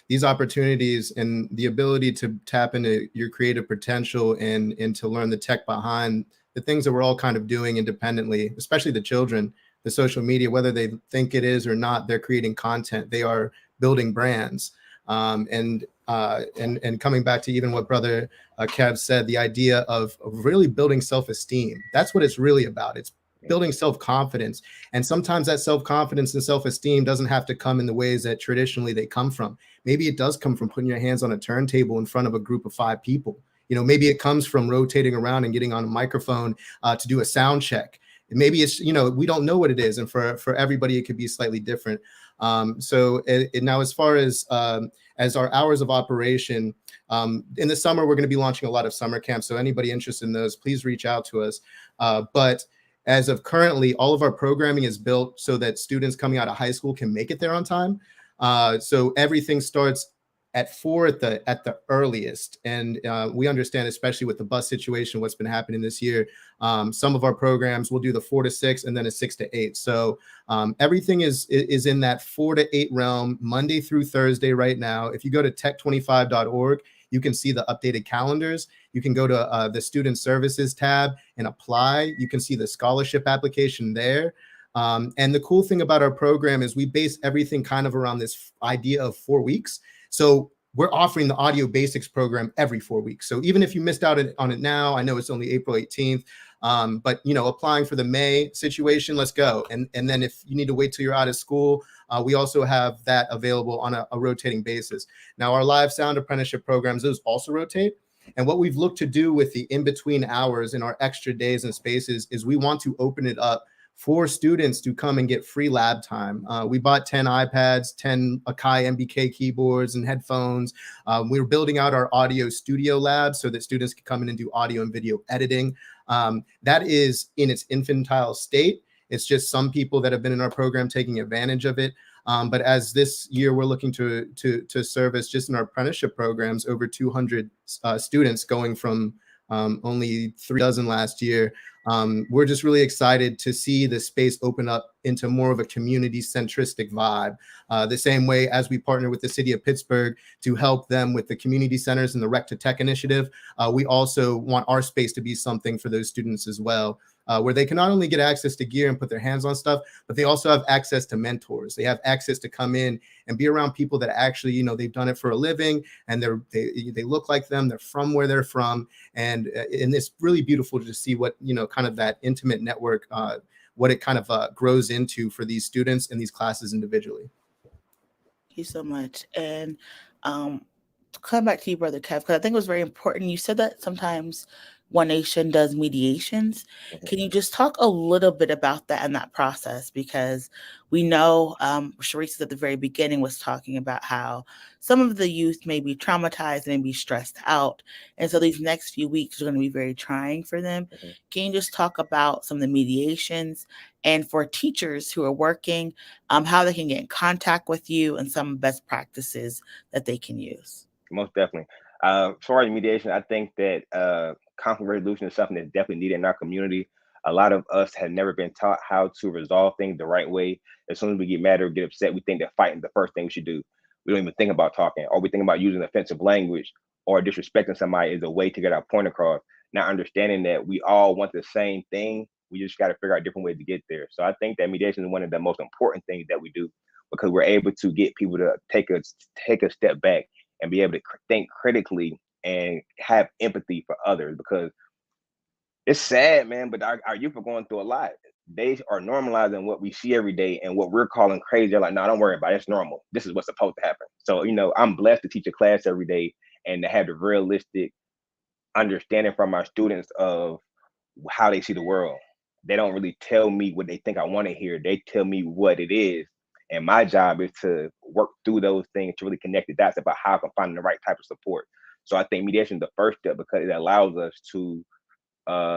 These opportunities and the ability to tap into your creative potential and to learn the tech behind the things that we're all kind of doing independently, especially the children, the social media, whether they think it is or not, they're creating content. They are building brands. And coming back to even what Brother Kev said, the idea of really building self-esteem. That's what it's really about. It's building self-confidence. And sometimes that self-confidence and self-esteem doesn't have to come in the ways that traditionally they come from. Maybe it does come from putting your hands on a turntable in front of a group of 5 people. Maybe it comes from rotating around and getting on a microphone to do a sound check. maybe it's, we don't know what it is, and for everybody it could be slightly different. So now, as far as our hours of operation, in the summer we're going to be launching a lot of summer camps, so anybody interested in those, please reach out to us. But as of currently, all of our programming is built so that students coming out of high school can make it there on time. So everything starts at 4 at the earliest, and we understand, especially with the bus situation, what's been happening this year. Some of our programs will do the 4 to 6 and then a 6 to 8. So everything is in that 4 to 8 realm, Monday through Thursday right now. If you go to tech25.org, you can see the updated calendars. You can go to the student services tab and apply. You can see the scholarship application there. And the cool thing about our program is we base everything kind of around this idea of 4 weeks. So we're offering the Audio Basics program every 4 weeks. So even if you missed out on it now, I know it's only April 18th, but applying for the May situation, let's go. And then if you need to wait till you're out of school, we also have that available on a rotating basis. Now, our live sound apprenticeship programs, those also rotate. And what we've looked to do with the in-between hours and our extra days and spaces is we want to open it up for students to come and get free lab time. We bought 10 iPads, 10 Akai MBK keyboards and headphones. We were building out our audio studio lab so that students can come in and do audio and video editing. That is in its infantile state. It's just some people that have been in our program taking advantage of it. But as this year, we're looking to service, just in our apprenticeship programs, over 200 students, going from only 3 dozen last year. We're just really excited to see the space open up into more of a community-centristic vibe. The same way as we partner with the city of Pittsburgh to help them with the community centers and the Rec to Tech initiative, we also want our space to be something for those students as well, where they can not only get access to gear and put their hands on stuff, but they also have access to mentors. They have access to come in and be around people that actually, they've done it for a living, and they look like them. They're from where they're from, and it's really beautiful to see what kind of that intimate network, what it kind of grows into for these students and these classes individually. Thank you so much. And to come back to you, Brother Kev, because I think it was very important. You said that sometimes One Nation does mediations. Can you just talk a little bit about that and that process? Because we know Sharice at the very beginning was talking about how some of the youth may be traumatized and be stressed out. And so these next few weeks are going to be very trying for them. Can you just talk about some of the mediations, and for teachers who are working, how they can get in contact with you and some best practices that they can use? Most definitely. As far as mediation, I think that conflict resolution is something that's definitely needed in our community. A lot of us have never been taught how to resolve things the right way. As soon as we get mad or get upset, we think that fighting is the first thing we should do. We don't even think about talking, or we think about using offensive language or disrespecting somebody is a way to get our point across. Not understanding that we all want the same thing. We just got to figure out different ways to get there. So I think that mediation is one of the most important things that we do, because we're able to get people to take a step back and be able to think critically and have empathy for others. Because it's sad, man, but our youth are going through a lot. They are normalizing what we see every day, and what we're calling crazy, they're like, no, don't worry about it. It's normal. This is what's supposed to happen. So, I'm blessed to teach a class every day and to have the realistic understanding from our students of how they see the world. They don't really tell me what they think I want to hear. They tell me what it is. And my job is to work through those things to really connect the dots about how I can find the right type of support. So I think mediation is the first step, because it allows us to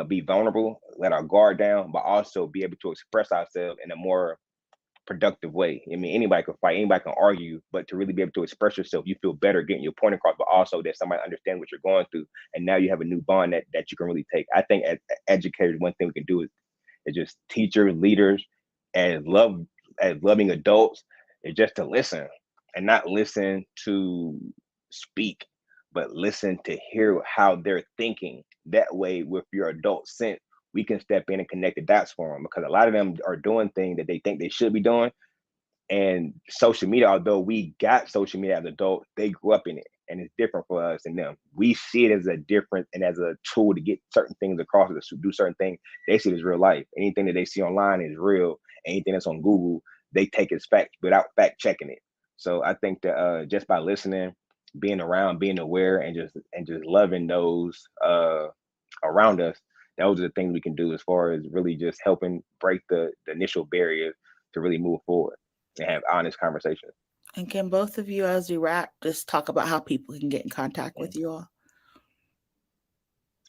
be vulnerable, let our guard down, but also be able to express ourselves in a more productive way. I mean, anybody can fight, anybody can argue, but to really be able to express yourself, you feel better getting your point across, but also that somebody understands what you're going through. And now you have a new bond that you can really take. I think as educators, one thing we can do is just teachers, leaders, as loving adults, is just to listen, and not listen to speak, but listen to hear how they're thinking. That way, with your adult sense, we can step in and connect the dots for them, because a lot of them are doing things that they think they should be doing. And social media, although we got social media as adults, they grew up in it, and it's different for us and them. We see it as a different and as a tool to get certain things across, to do certain things. They see it as real life. Anything that they see online is real. Anything that's on Google, they take as fact without fact checking it. So I think that just by listening, being around, being aware, and just loving those around us, those are the things we can do as far as really just helping break the initial barriers to really move forward and have honest conversations. And can both of you, as we wrap, just talk about how people can get in contact with you all?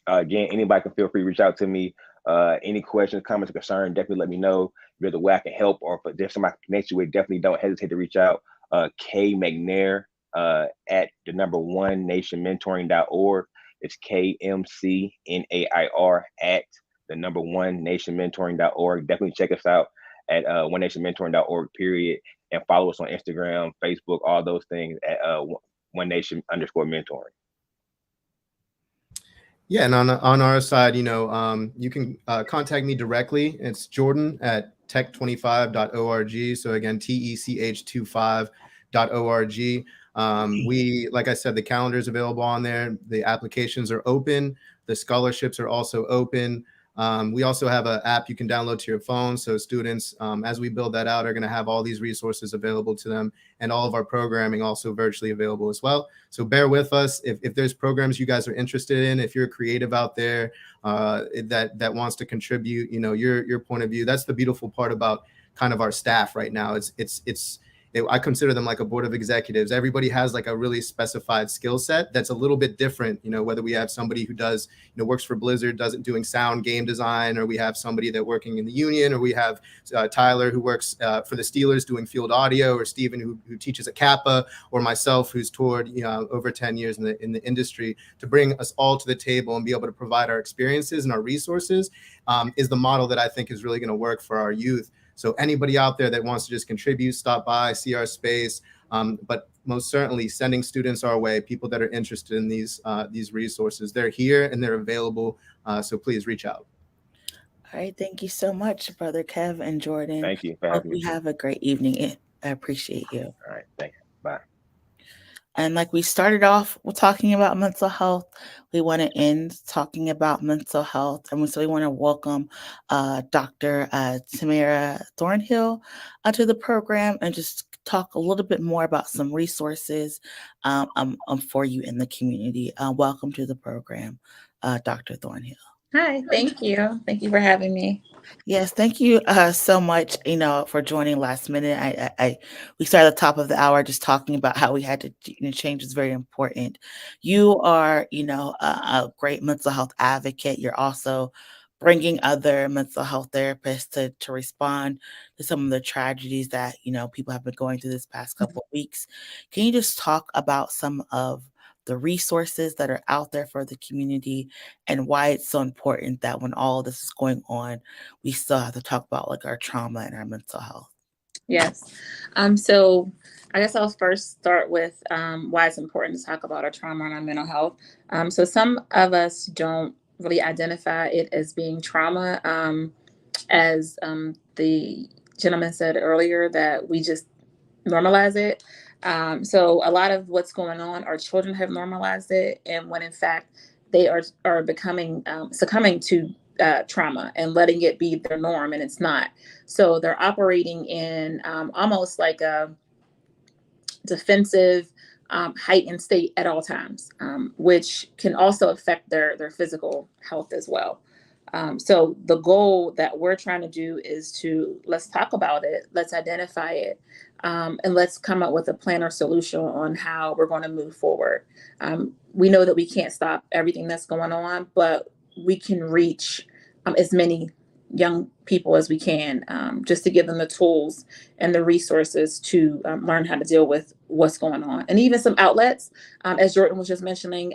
Again, anybody can feel free to reach out to me. Any questions, comments, or concerns, definitely let me know. If there's a way I can help, or if there's somebody I can connect you with, definitely don't hesitate to reach out. K McNair at the number one nationmentoring.org. It's KMCNAIR at the number one nationmentoring.org. Definitely check us out at one nationmentoring.org, period. And follow us on Instagram, Facebook, all those things at one nation _ mentoring. Yeah, and on our side, you know, you can contact me directly. It's Jordan at tech25.org. So again, TECH25.org. We, like I said, the calendar is available on there. The applications are open. The scholarships are also open. We also have an app you can download to your phone. So students, as we build that out, are going to have all these resources available to them, and all of our programming also virtually available as well. So bear with us. If there's programs you guys are interested in, if you're a creative out there that wants to contribute, you know, your point of view, that's the beautiful part about kind of our staff right now. I consider them like a board of executives. Everybody has like a really specified skill set that's a little bit different. You know, whether we have somebody who does, you know, works for Blizzard, doing sound game design, or we have somebody that working in the union, or we have Tyler who works for the Steelers doing field audio, or Steven who teaches at Kappa, or myself who's toured, you know, over 10 years in the industry, to bring us all to the table and be able to provide our experiences and our resources is the model that I think is really going to work for our youth. So anybody out there that wants to just contribute, stop by, see our space, but most certainly sending students our way, people that are interested in these resources. They're here and they're available, so please reach out. All right. Thank you so much, Brother Kev and Jordan. Thank you for Hope having me. you have a great evening. I appreciate you. All right. Thanks. Bye. And like we started off with talking about mental health, we want to end talking about mental health. And so we want to welcome Dr. Tamara Thornhill to the program and just talk a little bit more about some resources for you in the community. Welcome to the program, Dr. Thornhill. Hi, thank you. Thank you for having me. Yes, thank you so much, you know, for joining last minute. We started at the top of the hour just talking about how we had to, you know, change is very important. You are, you know, a great mental health advocate. You're also bringing other mental health therapists to respond to some of the tragedies that, you know, people have been going through this past couple of weeks. Can you just talk about some of the resources that are out there for the community and why it's so important that when all this is going on, we still have to talk about like our trauma and our mental health? Yes. So I guess I'll first start with why it's important to talk about our trauma and our mental health. So some of us don't really identify it as being trauma, as the gentleman said earlier, that we just normalize it. So a lot of what's going on, our children have normalized it, and when in fact they are becoming succumbing to trauma and letting it be their norm, and it's not. So they're operating in almost like a defensive, heightened state at all times, which can also affect their physical health as well. So the goal that we're trying to do is let's talk about it, let's identify it, and let's come up with a plan or solution on how we're going to move forward. We know that we can't stop everything that's going on, but we can reach as many young people as we can, just to give them the tools and the resources to learn how to deal with what's going on. And even some outlets, as Jordan was just mentioning,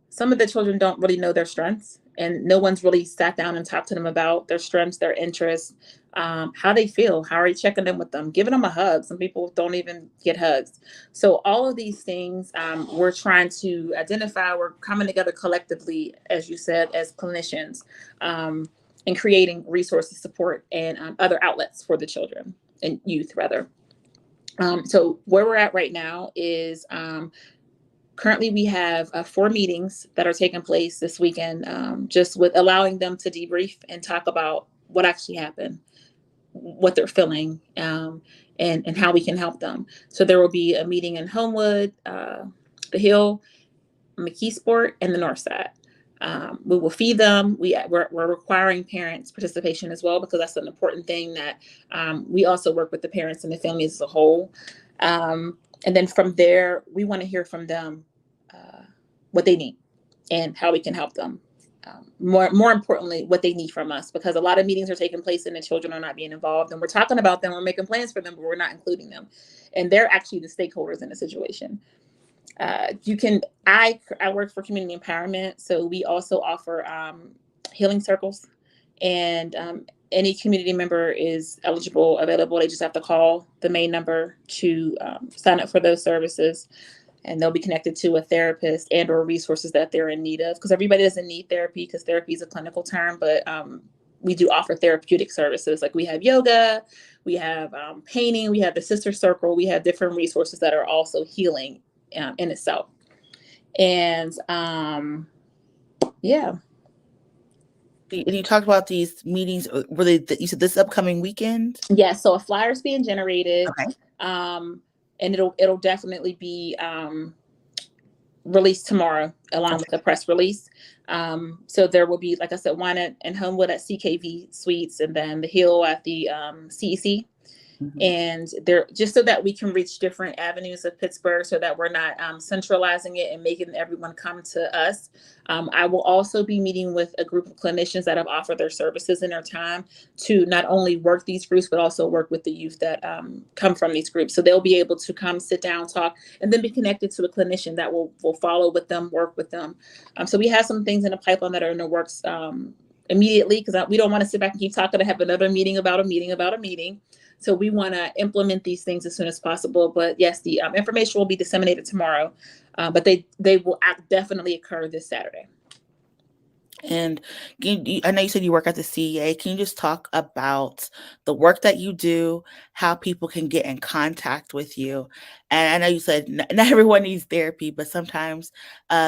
some of the children don't really know their strengths, and no one's really sat down and talked to them about their strengths, their interests, how they feel, how are you checking in with them, giving them a hug. Some people don't even get hugs. So all of these things, we're trying to identify, we're coming together collectively, as you said, as clinicians, and creating resources, support, and other outlets for the children and youth, rather. So where we're at right now is currently we have 4 meetings that are taking place this weekend, just with allowing them to debrief and talk about what actually happened, what they're feeling, and how we can help them. So there will be a meeting in Homewood, the Hill, McKeesport, and the North Side. We will feed them. We're requiring parents' participation as well, because that's an important thing that we also work with the parents and the families as a whole. And then from there, we want to hear from them what they need and how we can help them. More importantly, what they need from us, because a lot of meetings are taking place and the children are not being involved, and we're talking about them, we're making plans for them, but we're not including them, and they're actually the stakeholders in the situation. I work for community empowerment, so we also offer healing circles, and any community member is available. They just have to call the main number to sign up for those services, and they'll be connected to a therapist and or resources that they're in need of, because everybody doesn't need therapy, because therapy is a clinical term, but we do offer therapeutic services. Like we have yoga, we have painting, we have the sister circle, we have different resources that are also healing in itself. And yeah. And you talked about these meetings. Were they? You said this upcoming weekend? Yeah. So a flyer is being generated, Okay. and it'll definitely be released tomorrow, along with the press release. So there will be, like I said, one in Homewood at CKV Suites, and then the Hill at the CEC. Mm-hmm. And they're just so that we can reach different avenues of Pittsburgh, so that we're not centralizing it and making everyone come to us. I will also be meeting with a group of clinicians that have offered their services in their time to not only work these groups, but also work with the youth that come from these groups. So they'll be able to come, sit down, talk, and then be connected to a clinician that will follow with them, work with them. So we have some things in the pipeline that are in the works immediately, because we don't want to sit back and keep talking to have another meeting about a meeting about a meeting. So we want to implement these things as soon as possible. But yes, the information will be disseminated tomorrow, but they will definitely occur this Saturday. And I know you said you work at the CEA. Can you just talk about the work that you do, how people can get in contact with you? And I know you said not everyone needs therapy, but sometimes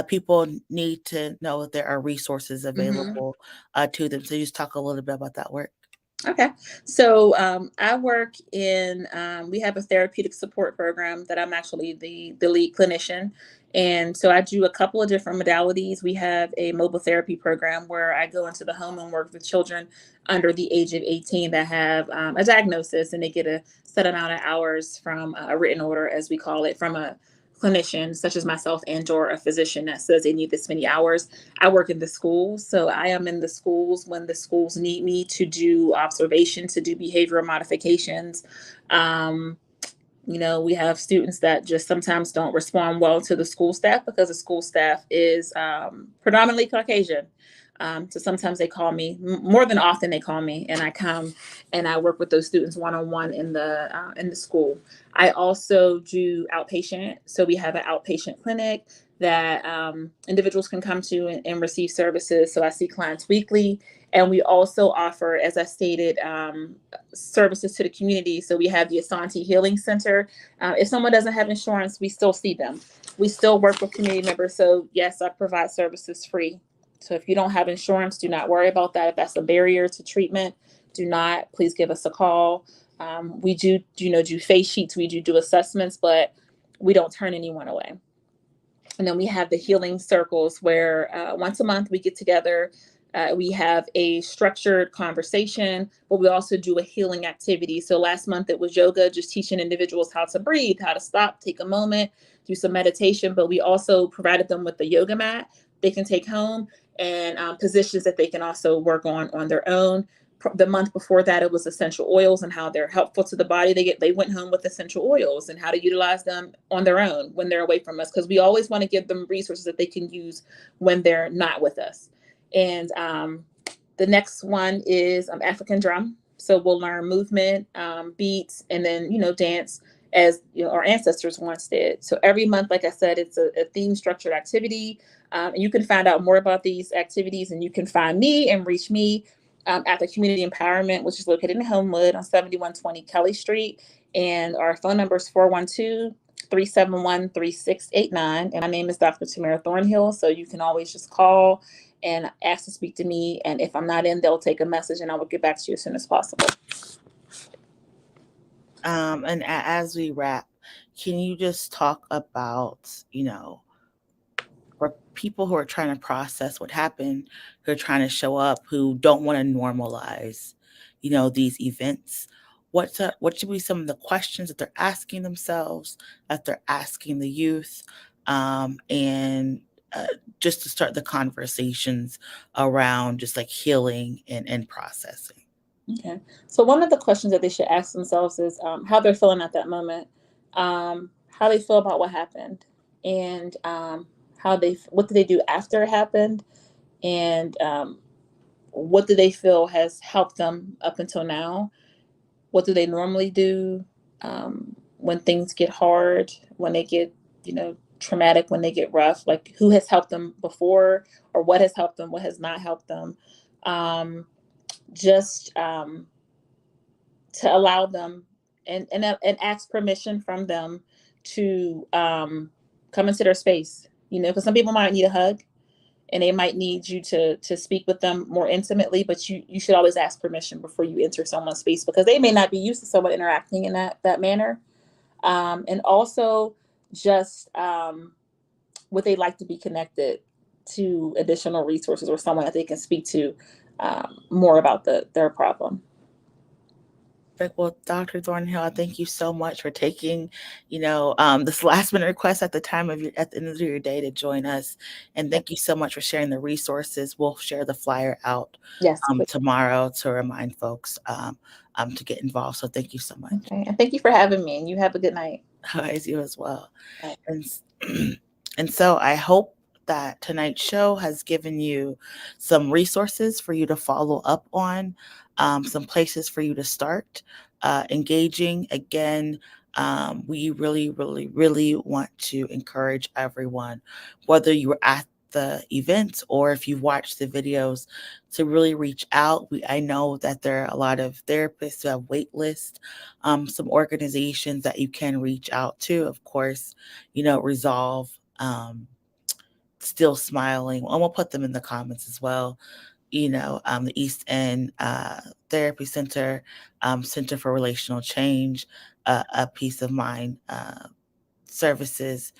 people need to know that there are resources available to them. So you just talk a little bit about that work. Okay. So I work in, we have a therapeutic support program that I'm actually the lead clinician. And so I do a couple of different modalities. We have a mobile therapy program where I go into the home and work with children under the age of 18 that have a diagnosis, and they get a set amount of hours from a written order, as we call it, from a clinician such as myself and or a physician that says they need this many hours. I work in the schools, so I am in the schools when the schools need me to do observation, to do behavioral modifications. We have students that just sometimes don't respond well to the school staff, because the school staff is predominantly Caucasian. So sometimes they call me, more than often they call me, and I come and I work with those students one-on-one in the school. I also do outpatient. So we have an outpatient clinic that individuals can come to and receive services. So I see clients weekly. And we also offer, as I stated, services to the community. So we have the Asante Healing Center. If someone doesn't have insurance, we still see them. We still work with community members. So yes, I provide services free. So if you don't have insurance, do not worry about that. If that's a barrier to treatment, please give us a call. We do face sheets. We do assessments, but we don't turn anyone away. And then we have the healing circles where once a month we get together. We have a structured conversation, but we also do a healing activity. So last month it was yoga, just teaching individuals how to breathe, how to stop, take a moment, do some meditation. But we also provided them with the yoga mat they can take home, and positions that they can also work on their own. The month before that, it was essential oils and how they're helpful to the body. They went home with essential oils and how to utilize them on their own when they're away from us, because we always want to give them resources that they can use when they're not with us. And the next one is African drum. So we'll learn movement, beats, and then dance, as our ancestors once did. So every month, like I said, it's a theme structured activity. And you can find out more about these activities, and you can find me and reach me at the Community Empowerment, which is located in Homewood on 7120 Kelly Street. And our phone number is 412-371-3689. And my name is Dr. Tamara Thornhill. So you can always just call and ask to speak to me. And if I'm not in, they'll take a message and I will get back to you as soon as possible. And as we wrap, can you just talk about, for people who are trying to process what happened, who are trying to show up, who don't want to normalize, these events. What should be some of the questions that they're asking themselves, that they're asking the youth, and just to start the conversations around just like healing and processing. Okay. So one of the questions that they should ask themselves is how they're feeling at that moment, how they feel about what happened, and what did they do after it happened, and what do they feel has helped them up until now. What do they normally do when things get hard, when they get, traumatic, when they get rough? Like, who has helped them before, or what has helped them, what has not helped them? Just to allow them and ask permission from them to come into their space. Because some people might need a hug, and they might need you to speak with them more intimately, but you should always ask permission before you enter someone's space, because they may not be used to someone interacting in that manner. And also just would they like to be connected to additional resources or someone that they can speak to more about their problem. Well, Dr. Thornhill, thank you so much for taking, this last minute request at the end of your day to join us. And thank you so much for sharing the resources. We'll share the flyer out Yes, tomorrow to remind folks to get involved. So thank you so much. Okay. And thank you for having me, and you have a good night. As you as well. Bye. And so I hope that tonight's show has given you some resources for you to follow up on, some places for you to start engaging. Again, we really, really, really want to encourage everyone, whether you were at the event or if you watched the videos, to really reach out. I know that there are a lot of therapists who have wait lists, some organizations that you can reach out to. Of course, Resolve, Still Smiling, and we'll put them in the comments as well. The East End Therapy Center, Center for Relational Change, a Peace of Mind services.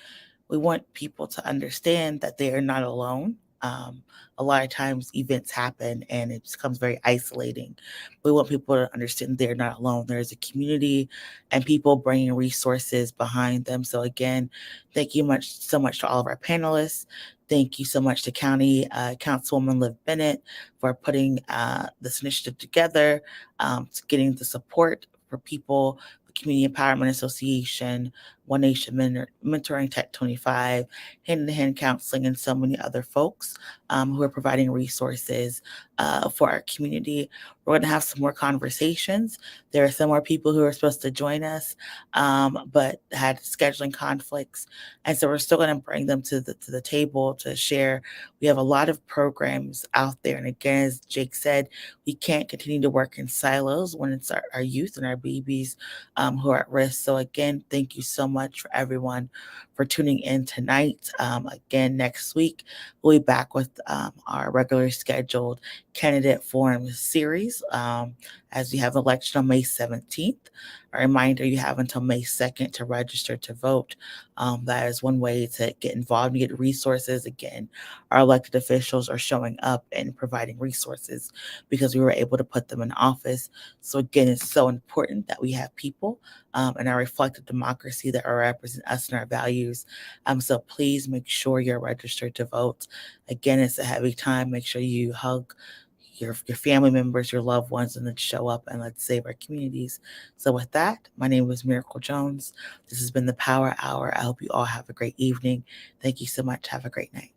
We want people to understand that they are not alone. A lot of times events happen and it becomes very isolating. We want people to understand they're not alone. There's a community and people bringing resources behind them. So again, thank you so much to all of our panelists. Thank you so much to County Councilwoman Liv Bennett for putting this initiative together, to getting the support for people, the Community Empowerment Association, One Nation Mentoring Tech 25, Hand-to-Hand Counseling, and so many other folks who are providing resources for our community. We're going to have some more conversations. There are some more people who are supposed to join us, but had scheduling conflicts. And so we're still going to bring them to the table to share. We have a lot of programs out there. And again, as Jake said, we can't continue to work in silos when it's our youth and our babies who are at risk. So again, thank you so much for everyone for tuning in tonight. Again, next week, we'll be back with our regularly scheduled candidate forum series as we have election on May 17th. A reminder, you have until May 2nd to register to vote. That is one way to get involved and get resources. Again, our elected officials are showing up and providing resources because we were able to put them in office. So again, it's so important that we have people in our reflective democracy that represent us and our values. So please make sure you're registered to vote. Again, it's a heavy time. Make sure you hug your family members, your loved ones, and then show up and let's save our communities. So with that, my name is Miracle Jones. This has been the Power Hour. I hope you all have a great evening. Thank you so much. Have a great night.